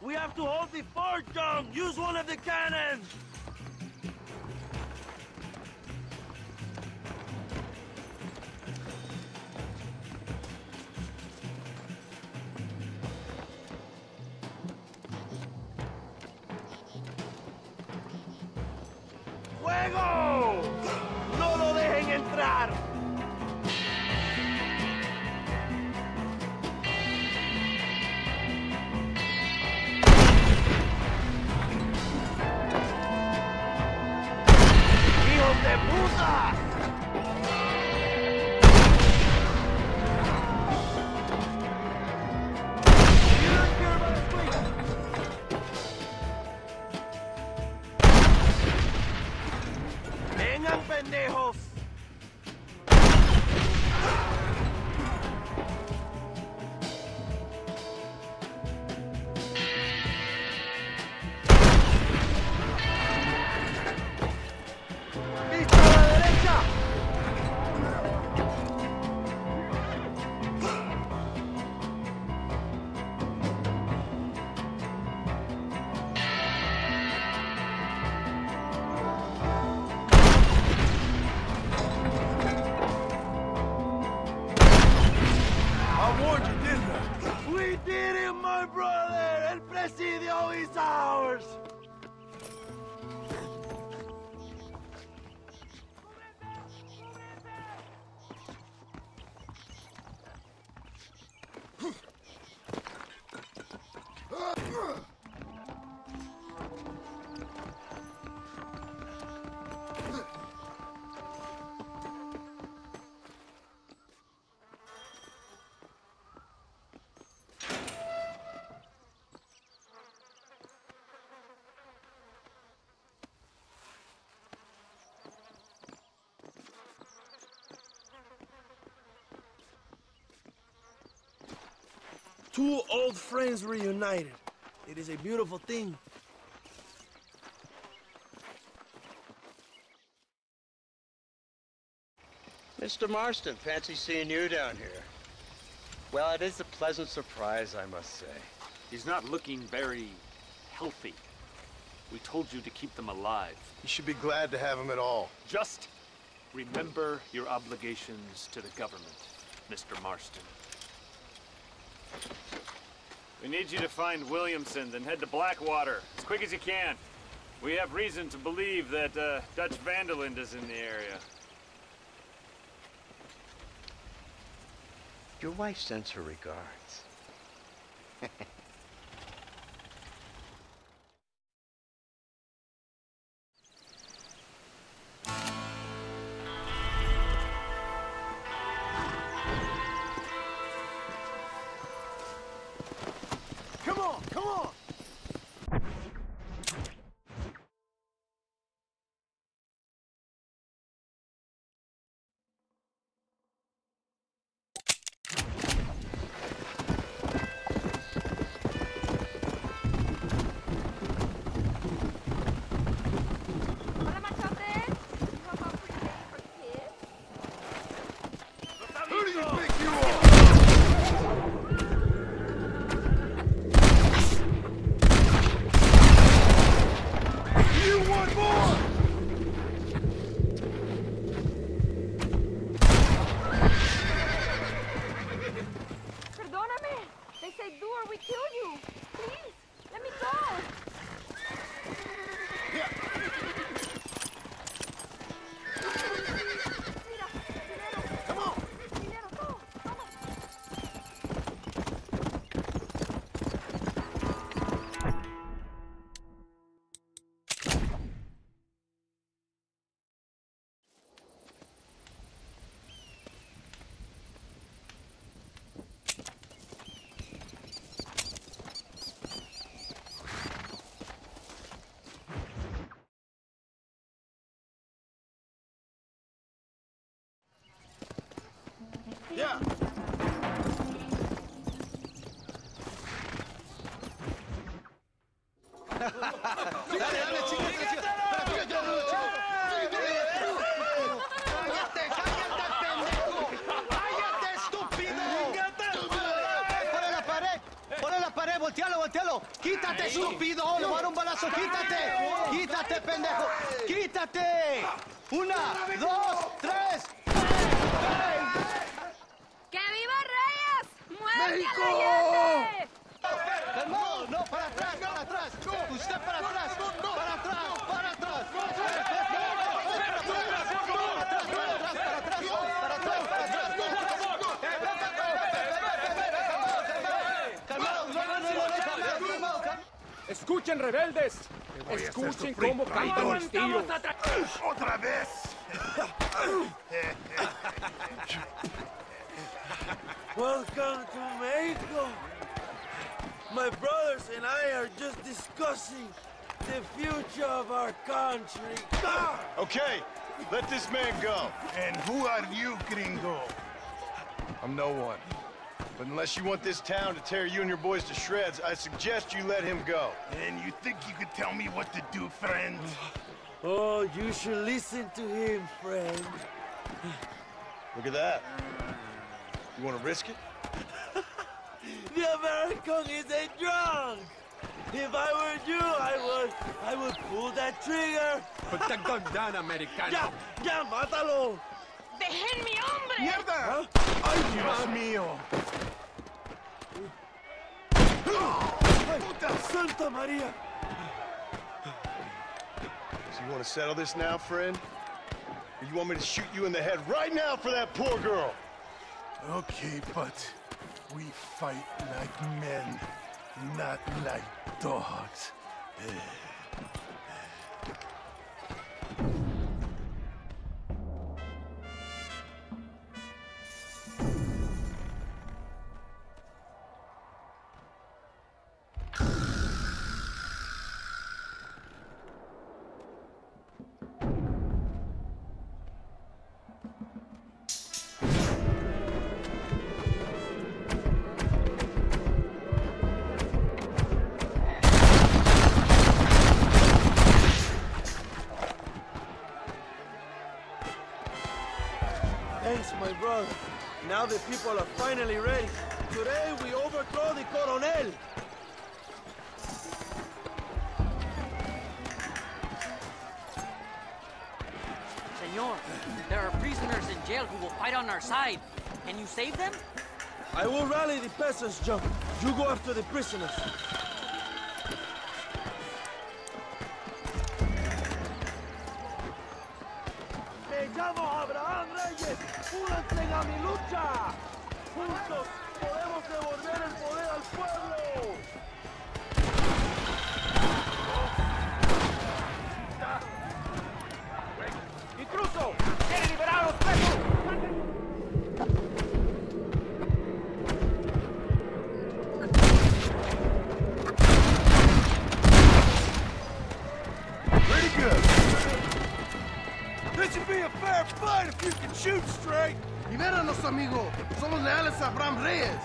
We have to hold the fort, John. Use one of the cannons. ¡Fuego! ¡No lo dejen entrar! ¡De puta! ¡Vengan, pendejos! We did it, my brother! El Presidio is ours! Two old friends reunited. It is a beautiful thing. Mr. Marston, fancy seeing you down here. Well, it is a pleasant surprise, I must say. He's not looking very healthy. We told you to keep them alive. You should be glad to have him at all. Just remember your obligations to the government, Mr. Marston. We need you to find Williamson's and head to Blackwater as quick as you can. We have reason to believe that Dutch Vanderland is in the area. Your wife sends her regards. Come on, come on! Yeah. ¡Voltealo! ¡Quítate, estúpido! ¡Le voy a dar un balazo! ¡Quítate! ¡Quítate, pendejo! ¡Quítate! 1, 2, 3. ¡Que viva Reyes! ¡Muerte ¡México! a la Allende! ¡Calmado! ¡No! ¡Para atrás! ¡Para atrás! ¡Usted para atrás! ¡Para atrás! ¡Para atrás! Escuchen, rebeldes. Escuchen cómo cantan los tiros. ¡Otra vez! Welcome to Mexico. My brothers and I are just discussing the future of our country. Okay, let this man go. And who are you, gringo? I'm no one. But unless you want this town to tear you and your boys to shreds, I suggest you let him go. And you think you could tell me what to do, friend? Oh, you should listen to him, friend. Look at that. You want to risk it? The American is a drunk. If I were you, I would pull that trigger. Put the gun down, Americano. ¡Ya, mátalo! ¡Dejen mi hombre! ¡Mierda! ¡Ay, Dios mío! ¡Puta Santa María! So you want to settle this now, friend? Or you want me to shoot you in the head right now for that poor girl? Okay, but we fight like men, not like dogs. Thanks, my brother. Now the people are finally ready. Today we overthrow the Coronel. Senor, there are prisoners in jail who will fight on our side. Can you save them? I will rally the peasants, John. You go after the prisoners. Me llamo Abraham Reyes. ¡Únanse a mi lucha! ¡Juntos podemos devolver el poder al pueblo! ¡Intruso! ¡Quiere liberar a los presos! Pretty good. This should be a fair fight if you can shoot straight. Libéranos, amigo. Somos leales a Abraham Reyes.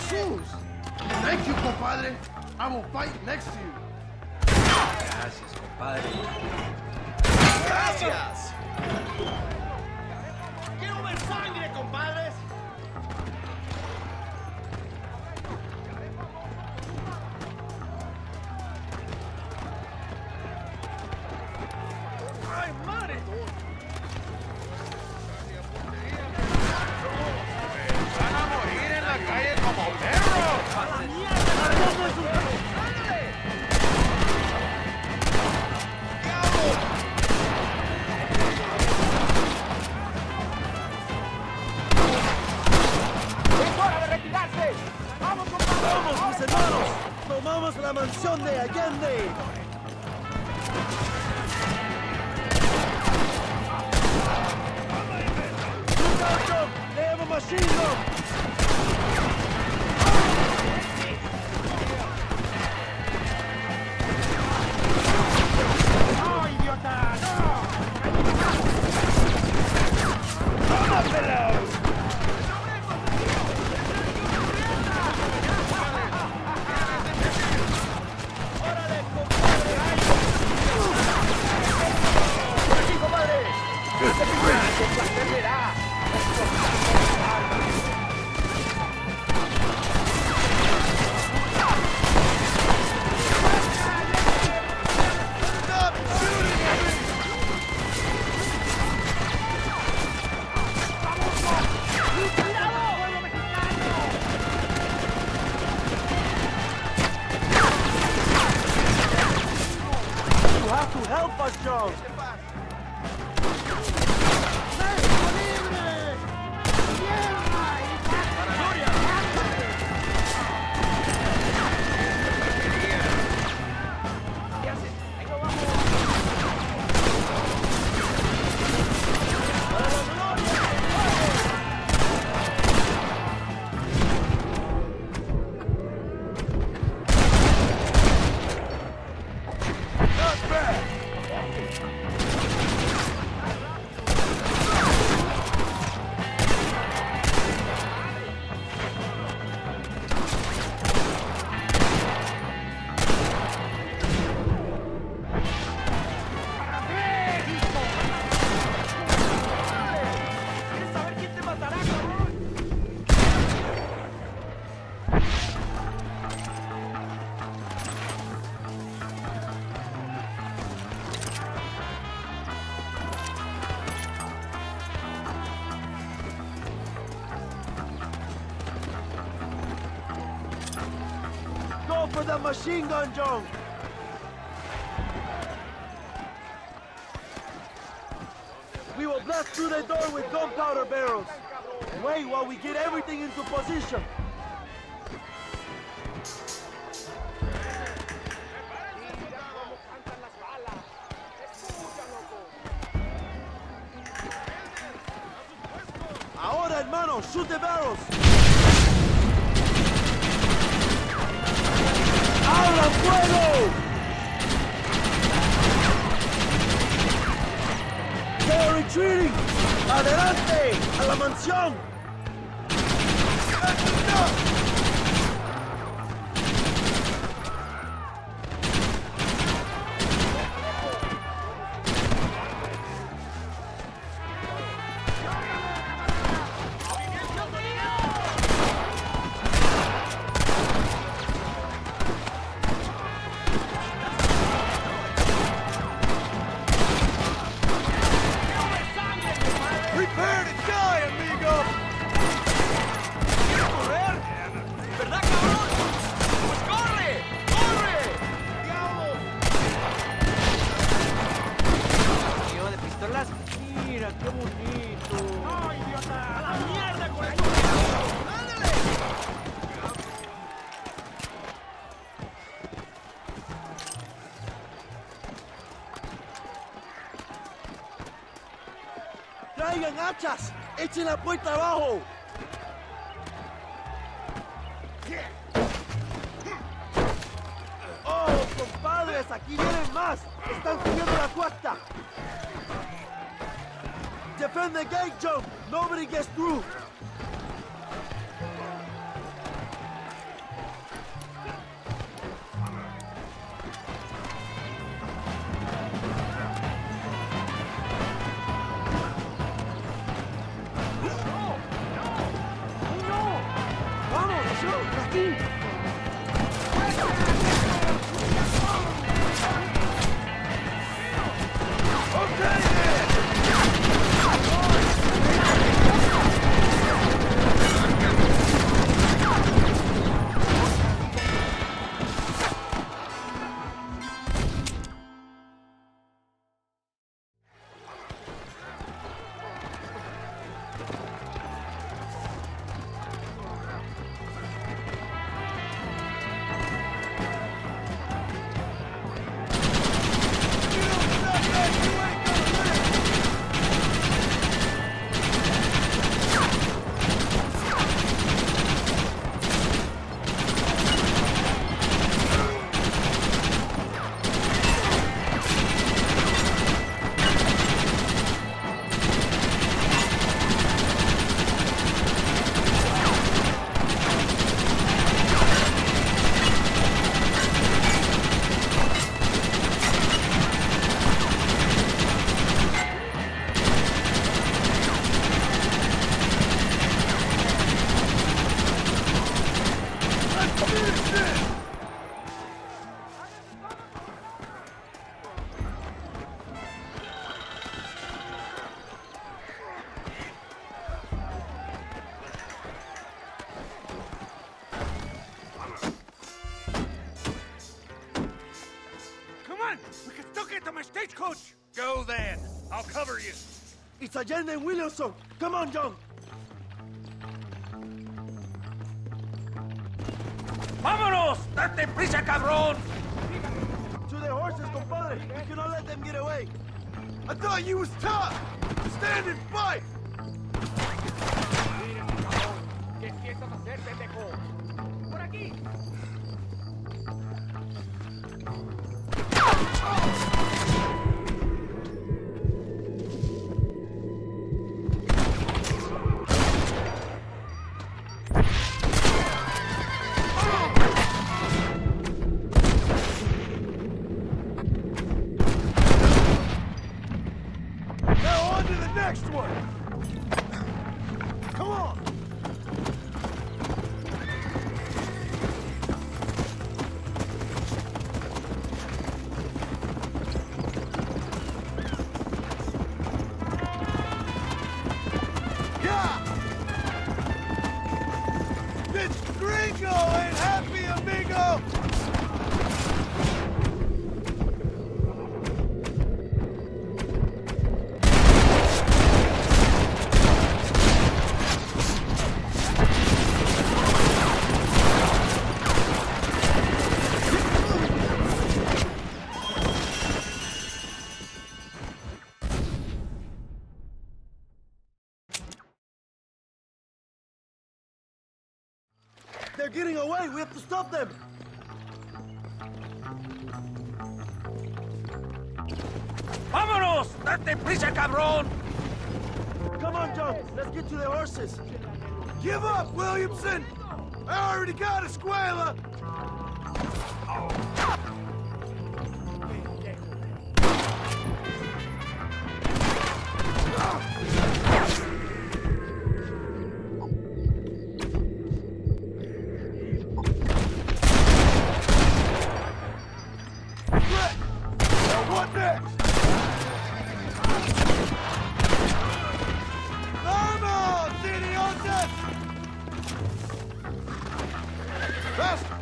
Jesus. Thank you, compadre. I will fight next to you. Gracias, compadre. Gracias. Quiero ver sangre, compadres. ¡Ay, madre! ¡Van a morir en la calle como perros! ¡A la mierda! ¡Es hora de retirarse! ¡Vamos, compadre! ¡Vamos, mis hermanos! ¡Tomamos la mansión de Allende! They have a machine gun! ¡No, idiota! ¡No! for the machine gun, John! We will blast through the door with gunpowder barrels. Wait while we get everything into position. Ahora, hermano, shoot the barrels. ¡Abran fuego! They're retreating! ¡Adelante! ¡A la mansión! Prepare to die, amigo! ¿Quieres correr? ¿Verdad, cabrón? ¡Pues corre! ¡Corre! ¿Tío de pistolas? Mira, qué bonito. ¡Ay, idiota! ¡A la mierda con eso! ¡Ándale! ¡Traigan hachas! ¡Echen la puerta abajo! ¡Oh, compadres! ¡Aquí vienen más! ¡Están subiendo la cuesta! Defend the gate, John! Nobody gets through! Stagecoach! Go then. I'll cover you. It's Allende and Williamson. Come on, John. ¡Vámonos! ¡Date prisa, cabrón! To the horses, compadre. We cannot let them get away. I thought you was tough. Stand and fight. ¿Qué piensas hacer, pendejo? ¡Por aquí! Now on to the next one. Come on. Yeah. This gringo ain't happy, amigo. They're getting away. We have to stop them. Vámonos! Date prisa, cabrón! Come on, John. Let's get to the horses. Give up, Williamson! I already got Escuela! What next? Vamos, idiotas! Faster!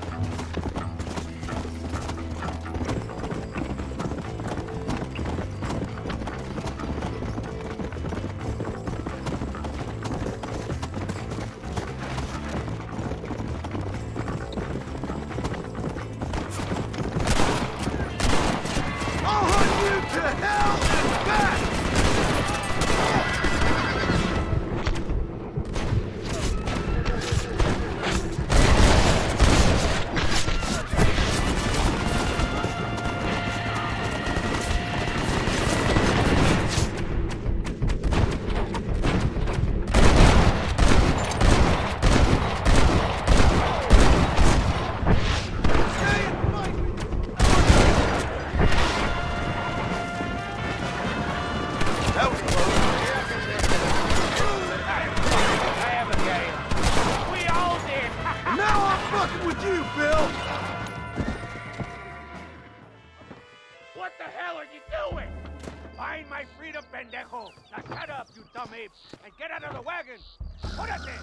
What the hell are you doing? Find my freedom, pendejo! Now shut up, you dumb ape, and get out of the wagon! Put it there!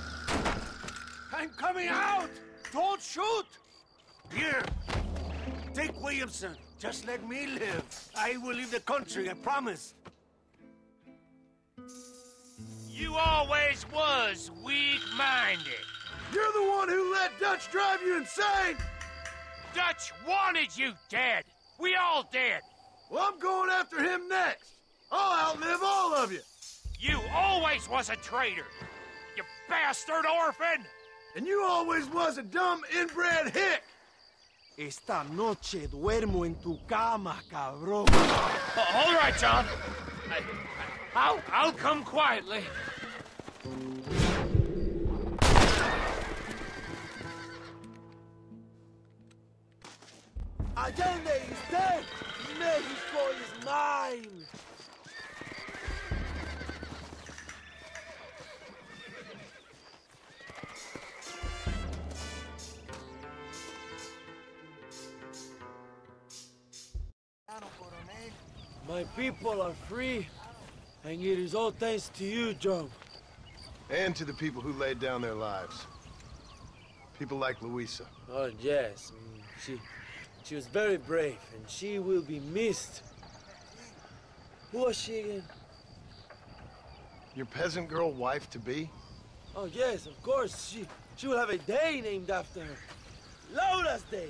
I'm coming out! Don't shoot! Here, take Williamson. Just let me live. I will leave the country, I promise. You always was weak-minded. You're the one who let Dutch drive you insane! Dutch wanted you dead! We all did! Well, I'm going after him next! I'll outlive all of you! You always was a traitor! You bastard orphan! And you always was a dumb, inbred hick! Esta noche duermo en tu cama, cabrón. All right, John. I'll come quietly. Allende is dead! Mexico is mine! My people are free, and it is all thanks to you, John. And to the people who laid down their lives. People like Luisa. Oh, yes. She was very brave, and she will be missed. Who was she again? Your peasant girl wife-to-be? Oh, yes, of course. She will have a day named after her. Laura's Day.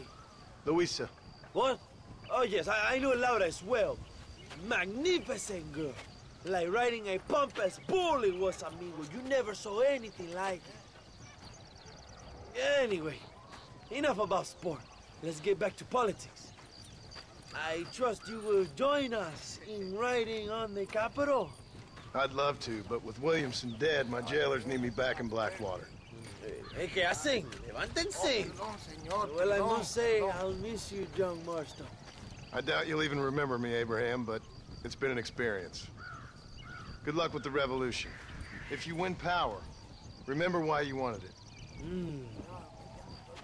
Luisa. What? Oh, yes, I know Laura as well. Magnificent girl. Like riding a pompous bull it was, amigo. You never saw anything like it. Anyway, enough about sport. Let's get back to politics. I trust you will join us in riding on the Capitol. I'd love to, but with Williamson dead, my jailers need me back in Blackwater. Hey, ¿qué hacen? Levántense. Well, I must say, I'll miss you, John Marston. I doubt you'll even remember me, Abraham, but it's been an experience. Good luck with the revolution. If you win power, remember why you wanted it.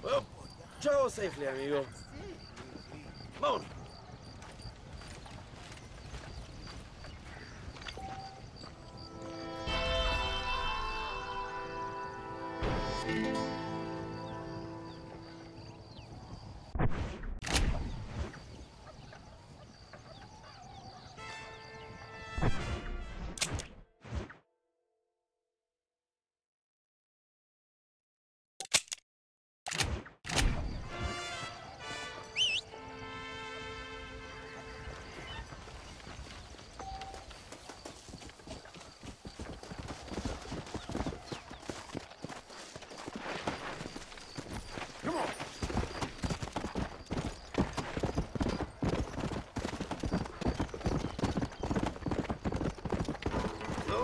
Well, travel safely, amigo. Vámonos.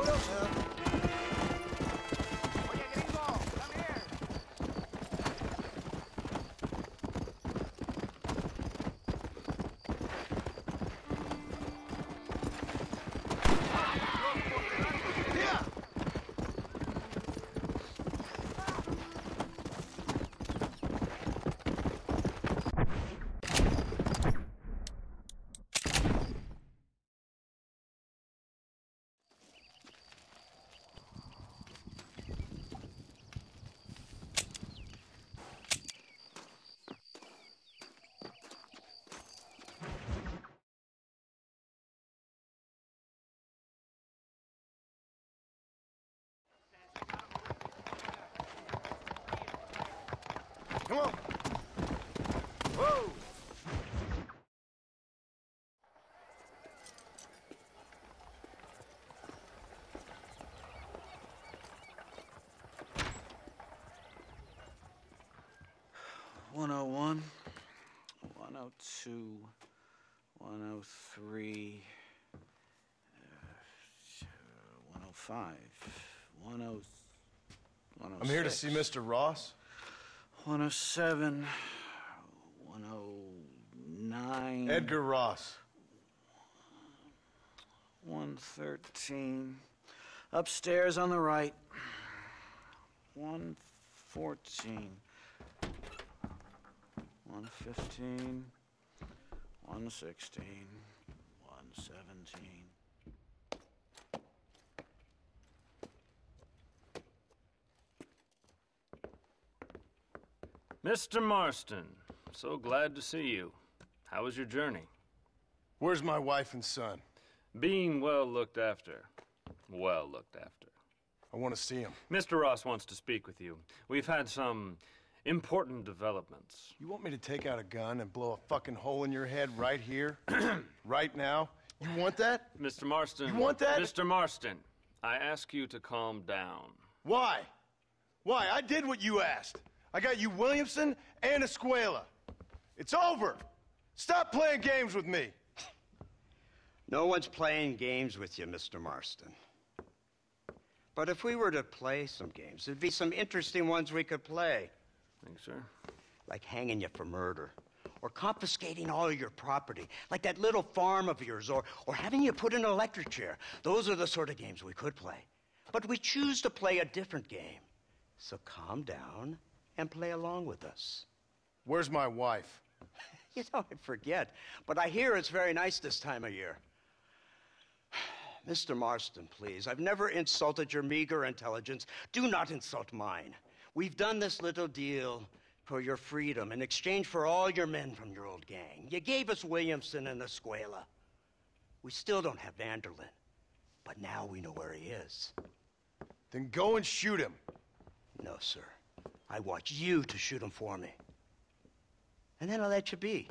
sabrosa. Oye, gringo, come here. Come on. Whoa! One 101, 102, 103, 105, 106. I'm here to see Mr. Ross. 107, 109. Edgar Ross. 113. Upstairs on the right. 114. 115. 116. 117. Mr. Marston, so glad to see you. How was your journey? Where's my wife and son? Being well looked after. Well looked after. I want to see him. Mr. Ross wants to speak with you. We've had some important developments. You want me to take out a gun and blow a fucking hole in your head right here? Right now? You want that? Mr. Marston. You want that? Mr. Marston, I ask you to calm down. Why? Why? I did what you asked. I got you Williamson and Escuela. It's over. Stop playing games with me. No one's playing games with you, Mr. Marston. But if we were to play some games, there'd be some interesting ones we could play. Thanks, sir. Like hanging you for murder, or confiscating all of your property, like that little farm of yours, or having you put in an electric chair. Those are the sort of games we could play. But we choose to play a different game. So calm down and play along with us. Where's my wife? You know, I forget, but I hear it's very nice this time of year. Mr. Marston, please, I've never insulted your meager intelligence. Do not insult mine. We've done this little deal for your freedom in exchange for all your men from your old gang. You gave us Williamson and Escuela. We still don't have Vanderlyn, but now we know where he is. Then go and shoot him. No, sir. I want you to shoot him for me. And then I'll let you be.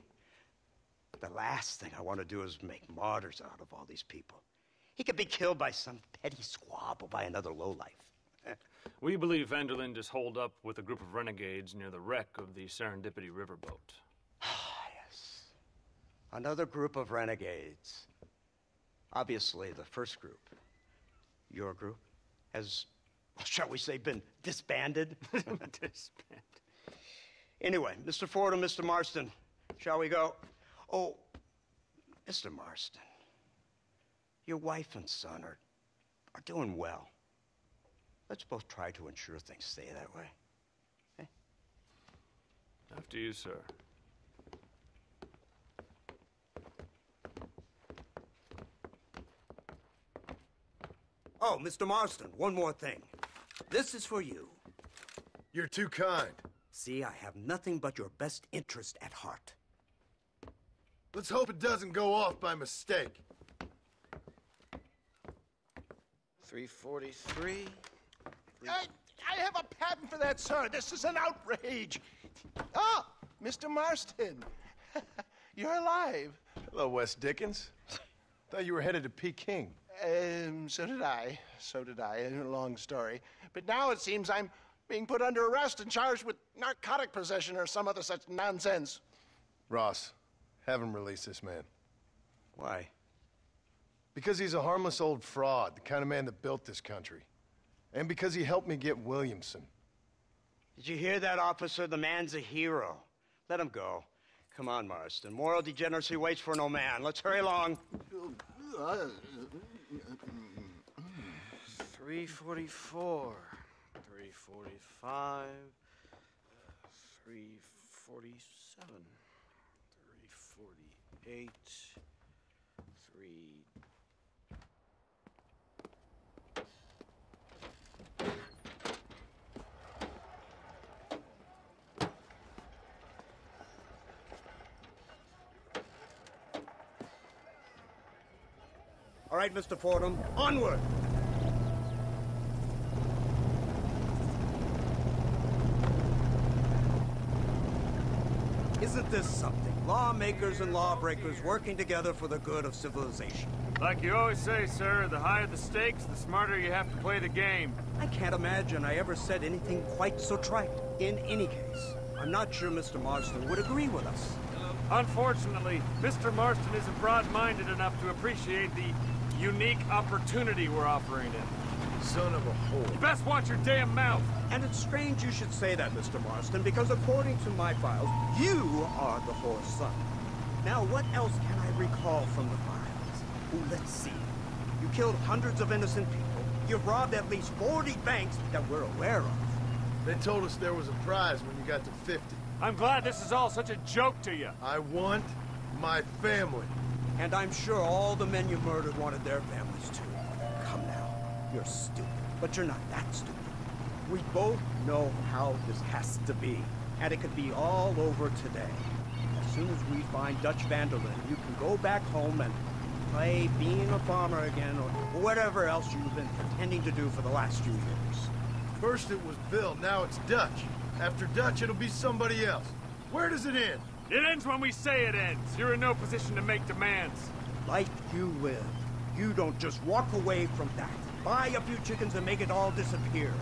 The last thing I want to do is make martyrs out of all these people. He could be killed by some petty squabble by another lowlife. We believe Vanderlyn is holed up with a group of renegades near the wreck of the Serendipity riverboat. Yes. Another group of renegades. Obviously, the first group, your group, has, shall we say, been disbanded? Disbanded. Anyway, Mr. Ford and Mr. Marston, shall we go? Oh, Mr. Marston, your wife and son are doing well. Let's both try to ensure things stay that way. Okay? After you, sir. Oh, Mr. Marston, one more thing. This is for you. You're too kind. See, I have nothing but your best interest at heart. Let's hope it doesn't go off by mistake. 343. I have a patent for that, sir. This is an outrage. Ah, Mr. Marston. You're alive. Hello, Wes Dickens. Thought you were headed to Peking. So did I. So did I. A long story. But now it seems I'm being put under arrest and charged with narcotic possession or some other such nonsense. Ross, have him release this man. Why? Because he's a harmless old fraud, the kind of man that built this country. And because he helped me get Williamson. Did you hear that, officer? The man's a hero. Let him go. Come on, Marston. Moral degeneracy waits for no man. Let's hurry along. 344, 345, 347, 348, 3... All right, Mr. Fordham, onward! Isn't this something? Lawmakers and lawbreakers working together for the good of civilization. Like you always say, sir, the higher the stakes, the smarter you have to play the game. I can't imagine I ever said anything quite so trite. In any case, I'm not sure Mr. Marston would agree with us. Unfortunately, Mr. Marston isn't broad-minded enough to appreciate the unique opportunity we're offering him. Son of a whore. You best watch your damn mouth. And it's strange you should say that, Mr. Marston, because according to my files, you are the whore's son. Now, what else can I recall from the files? Oh, let's see. You killed hundreds of innocent people. You've robbed at least 40 banks that we're aware of. They told us there was a prize when you got to 50. I'm glad this is all such a joke to you. I want my family. And I'm sure all the men you murdered wanted their families too. Come now. You're stupid, but you're not that stupid. We both know how this has to be, and it could be all over today. As soon as we find Dutch Vanderlyn, you can go back home and play being a farmer again, or whatever else you've been pretending to do for the last few years. First it was Bill, now it's Dutch. After Dutch, it'll be somebody else. Where does it end? It ends when we say it ends. You're in no position to make demands. Like you live. You don't just walk away from that. Buy a few chickens and make it all disappear.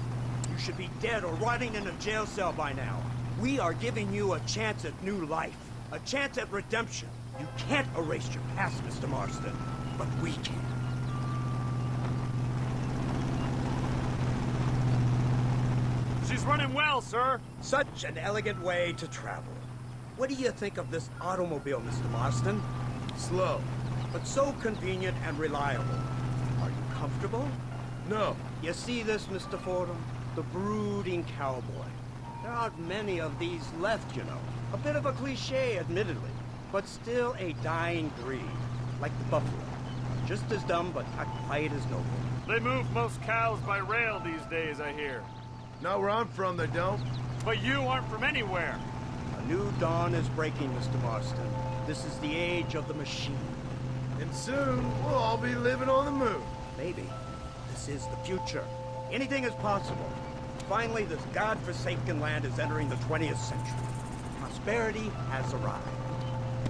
You should be dead or rotting in a jail cell by now. We are giving you a chance at new life. A chance at redemption. You can't erase your past, Mr. Marston. But we can. She's running well, sir. Such an elegant way to travel. What do you think of this automobile, Mr. Marston? Slow. But so convenient and reliable. Are you comfortable? No. You see this, Mr. Fordham? The brooding cowboy. There aren't many of these left, you know. A bit of a cliche, admittedly, but still a dying breed, like the buffalo. Just as dumb, but not quite as noble. They move most cows by rail these days, I hear. Not where I'm from, they don't. But you aren't from anywhere. A new dawn is breaking, Mr. Marston. This is the age of the machine. And soon, we'll all be living on the moon. Maybe. This is the future. Anything is possible. Finally, this godforsaken land is entering the 20th century. Prosperity has arrived.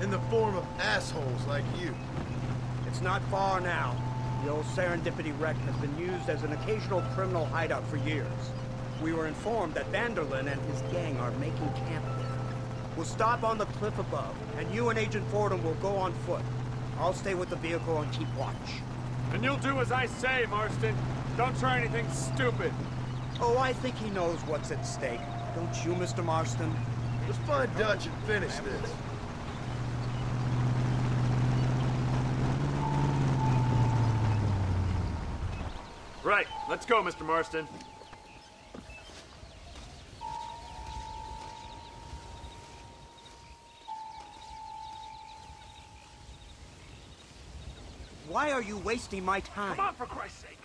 In the form of assholes like you. It's not far now. The old Serendipity wreck has been used as an occasional criminal hideout for years. We were informed that Vanderlyn and his gang are making camp there. We'll stop on the cliff above, and you and Agent Fordham will go on foot. I'll stay with the vehicle and keep watch. And you'll do as I say, Marston. Don't try anything stupid. Oh, I think he knows what's at stake. Don't you, Mr. Marston? Let's find Dutch and finish this. Right. Let's go, Mr. Marston. Why are you wasting my time? Come on, for Christ's sake.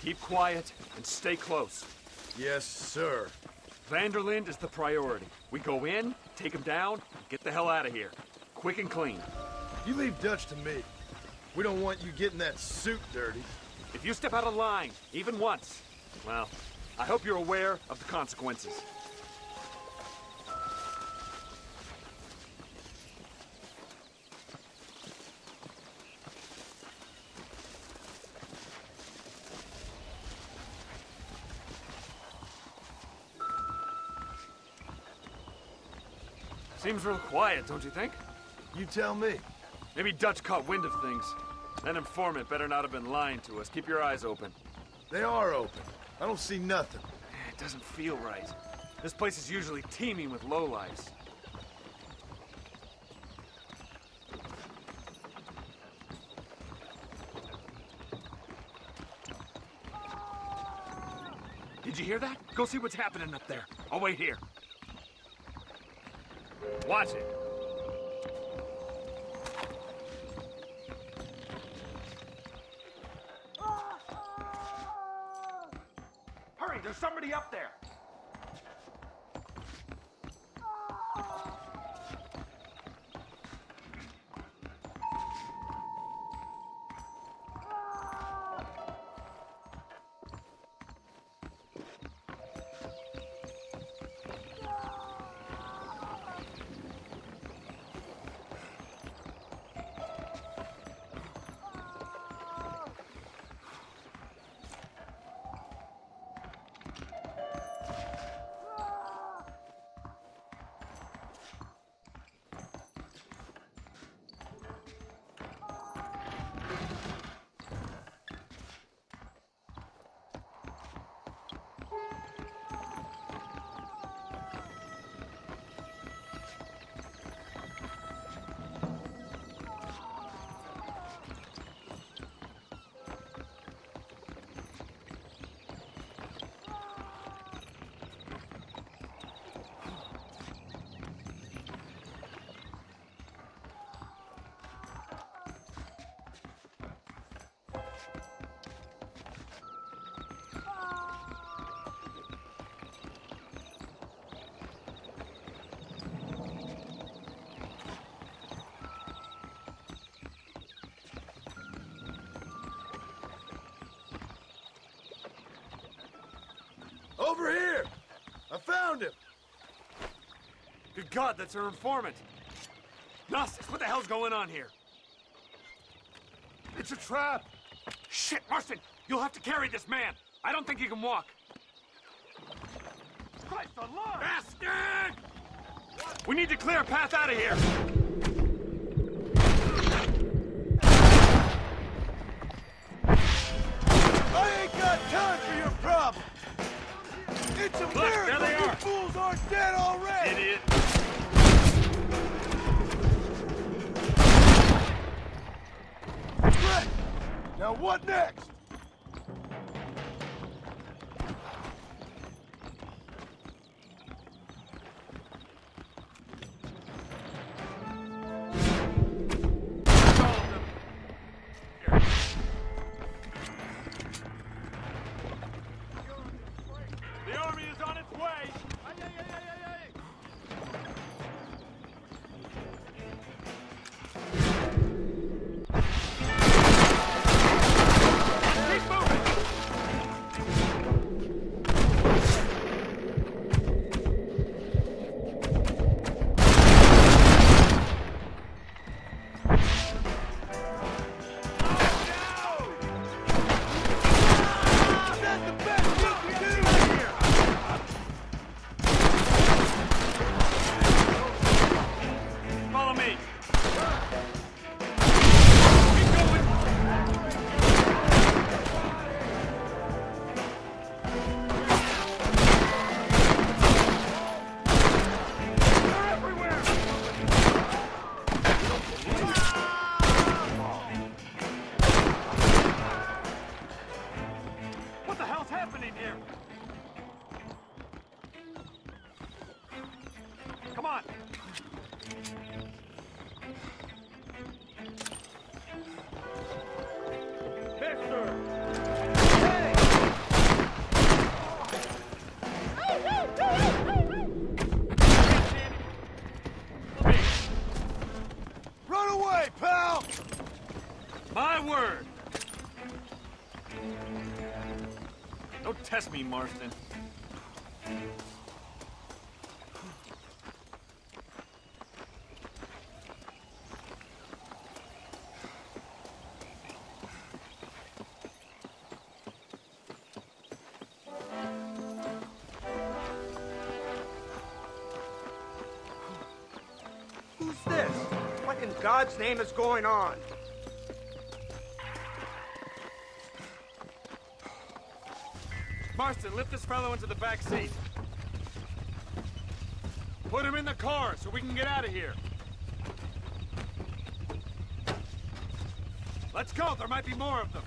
Keep quiet and stay close. Yes, sir. Vanderlyn is the priority. We go in, take him down, and get the hell out of here. Quick and clean. You leave Dutch to me. We don't want you getting that suit dirty. If you step out of line, even once, well, I hope you're aware of the consequences. Seems real quiet, don't you think? You tell me. Maybe Dutch caught wind of things. That informant better not have been lying to us. Keep your eyes open. They are open. I don't see nothing. It doesn't feel right. This place is usually teeming with lowlifes. Did you hear that? Go see what's happening up there. I'll wait here. Watch it. Hurry, there's somebody up there. Over here! I found him! Good God, that's our informant! Gnostics, what the hell's going on here? It's a trap! Shit, Marston! You'll have to carry this man! I don't think he can walk! Christ alive! Bastard! We need to clear a path out of here! I ain't got time for your problem! It's a miracle you fools aren't dead already! Idiot! Great! Now what next? The army is on its way! Keep moving! That's the best you can do here! Follow me! What the hell's happening here? Come on! Mister! Run away, pal! My word! Don't test me, Marston. God's name is going on? Marston, lift this fellow into the back seat. Put him in the car so we can get out of here. Let's go, there might be more of them.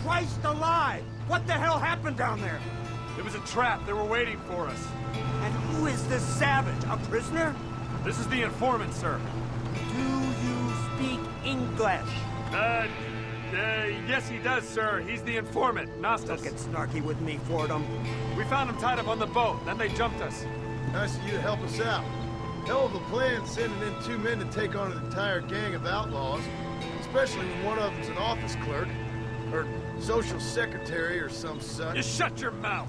Christ alive! What the hell happened down there? It was a trap. They were waiting for us. And who is this savage? A prisoner? This is the informant, sir. Do you speak English? Yes he does, sir. He's the informant, Nastas. Don't get snarky with me, Fordham. We found him tied up on the boat, then they jumped us. Nice of you to help us out. Hell of a plan sending in 2 men to take on an entire gang of outlaws, especially when one of them's an office clerk, or social secretary or some such. You shut your mouth!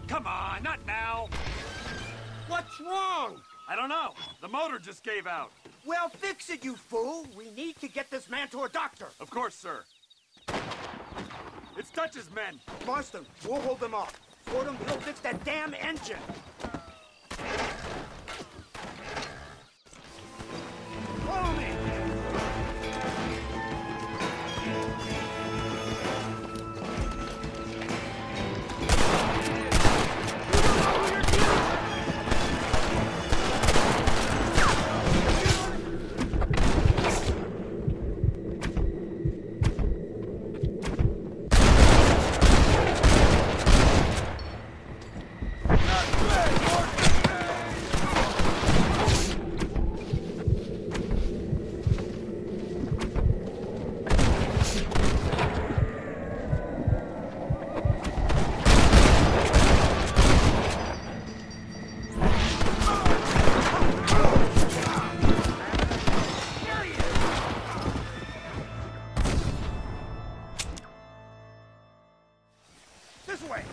Come on, not now! What's wrong? I don't know. The motor just gave out. Well, fix it, you fool! We need to get this man to a doctor! Of course, sir. It's Dutch's men. Marston, we'll hold them off. Fordham, he'll fix that damn engine! Follow me! This way!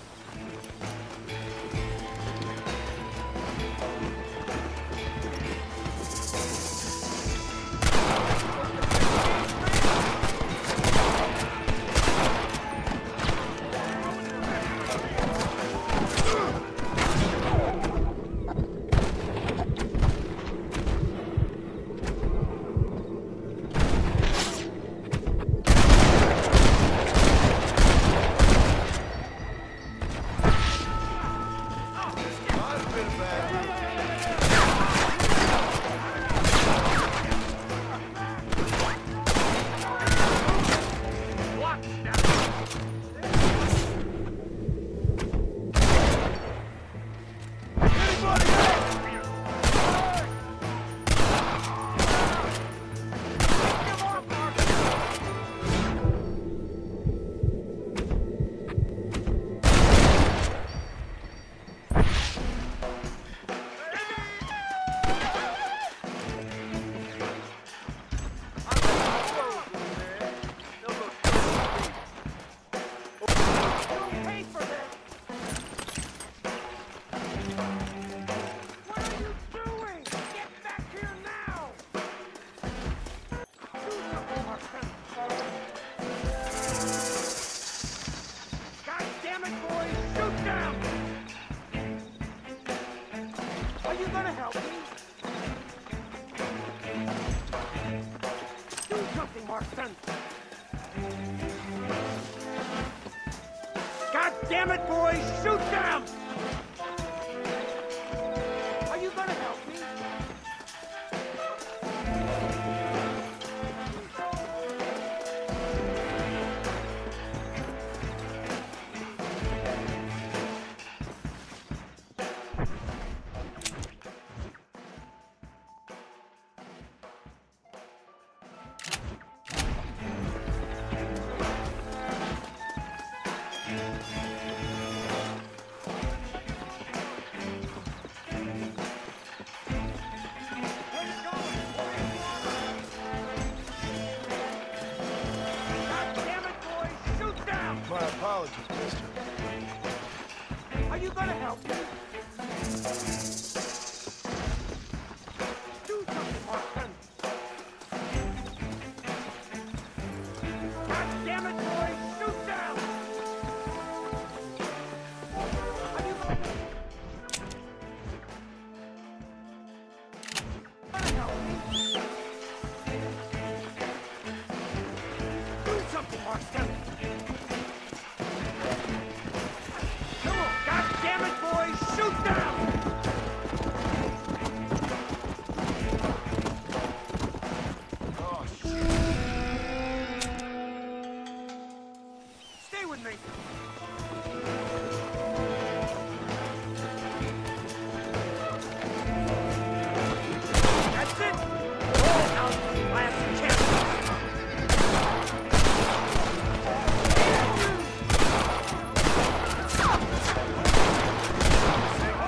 God damn it, boys! Shoot them! Are you gonna help me? Do something, Marston! God damn it, boys! Shoot down! Do something, Marston! Come on! God damn it, boys! Shoot down! Oh, shit. Stay with me! That's it! Roll out the last chance!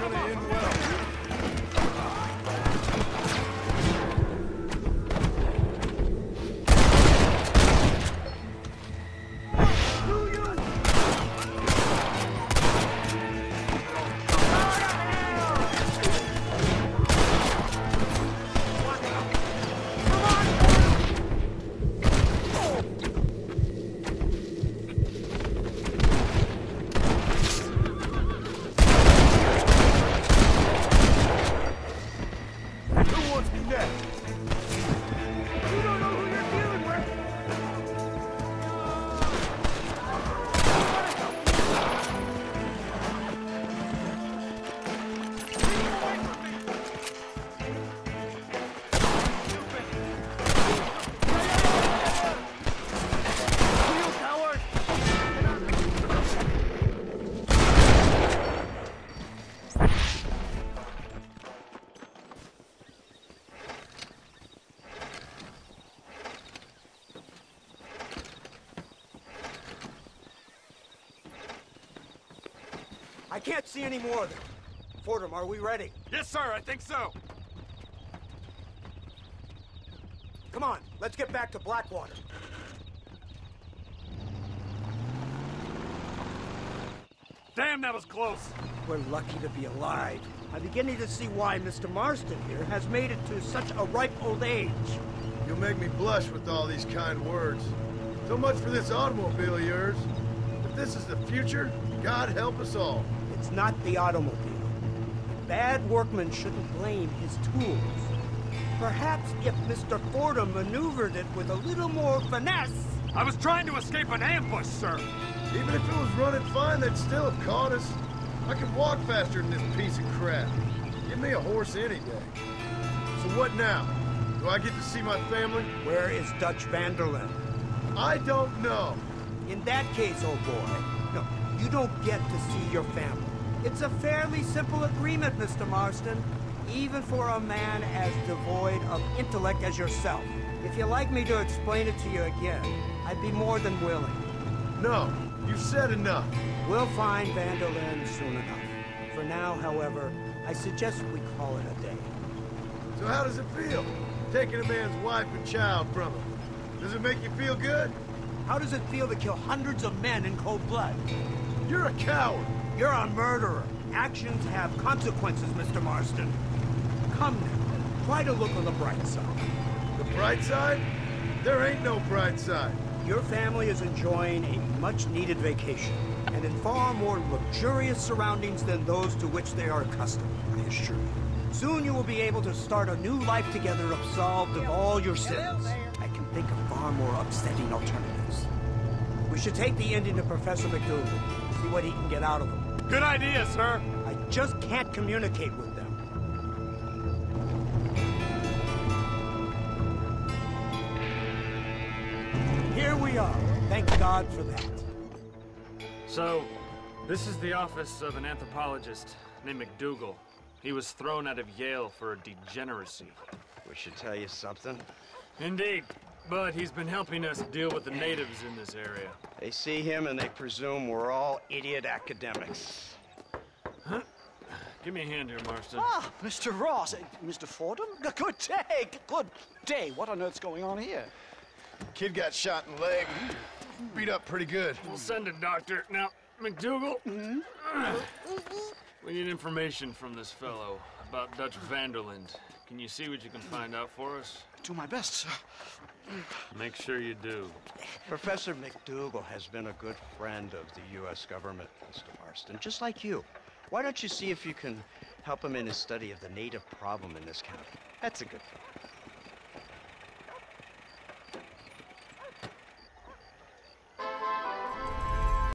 Really in well. Who wants me next? You don't know who you're dealing with! You coward! I can't see any more of them. Fordham, are we ready? Yes, sir, I think so. Come on, let's get back to Blackwater. Damn, that was close. We're lucky to be alive. I'm beginning to see why Mr. Marston here has made it to such a ripe old age. You'll make me blush with all these kind words. So much for this automobile of yours. If this is the future, God help us all. It's not the automobile. Bad workmen shouldn't blame his tools. Perhaps if Mr. Fordham maneuvered it with a little more finesse... I was trying to escape an ambush, sir. Even if it was running fine, they'd still have caught us. I can walk faster than this piece of crap. Give me a horse any day. So what now? Do I get to see my family? Where is Dutch Vanderlyn? I don't know. In that case, old boy, no, you don't get to see your family. It's a fairly simple agreement, Mr. Marston, even for a man as devoid of intellect as yourself. If you'd like me to explain it to you again, I'd be more than willing. No, you've said enough. We'll find Vanderlyn soon enough. For now, however, I suggest we call it a day. So how does it feel, taking a man's wife and child from him? Does it make you feel good? How does it feel to kill hundreds of men in cold blood? You're a coward. You're a murderer. Actions have consequences, Mr. Marston. Come now, try to look on the bright side. The bright side? There ain't no bright side. Your family is enjoying a much-needed vacation, and in far more luxurious surroundings than those to which they are accustomed, I assure you. Soon you will be able to start a new life together, absolved of all your sins. I can think of far more upsetting alternatives. We should take the Indian to Professor McDougal, see what he can get out of him. Good idea, sir. I just can't communicate with them. Here we are. Thank God for that. So, this is the office of an anthropologist named McDougal. He was thrown out of Yale for a degeneracy. We should tell you something. Indeed, but he's been helping us deal with the natives in this area. They see him and they presume we're all idiot academics. Huh? Give me a hand here, Marston. Ah, Mr. Ross. Mr. Fordham? Good day. Good day. What on earth's going on here? Kid got shot in the leg. Beat up pretty good. We'll send a doctor. Now, McDougal, We need information from this fellow about Dutch Vanderland. Can you see what you can find out for us? Do my best, sir. Make sure you do. Professor McDougal has been a good friend of the U.S. government, Mr. Marston, just like you. Why don't you see if you can help him in his study of the native problem in this county? That's a good thing.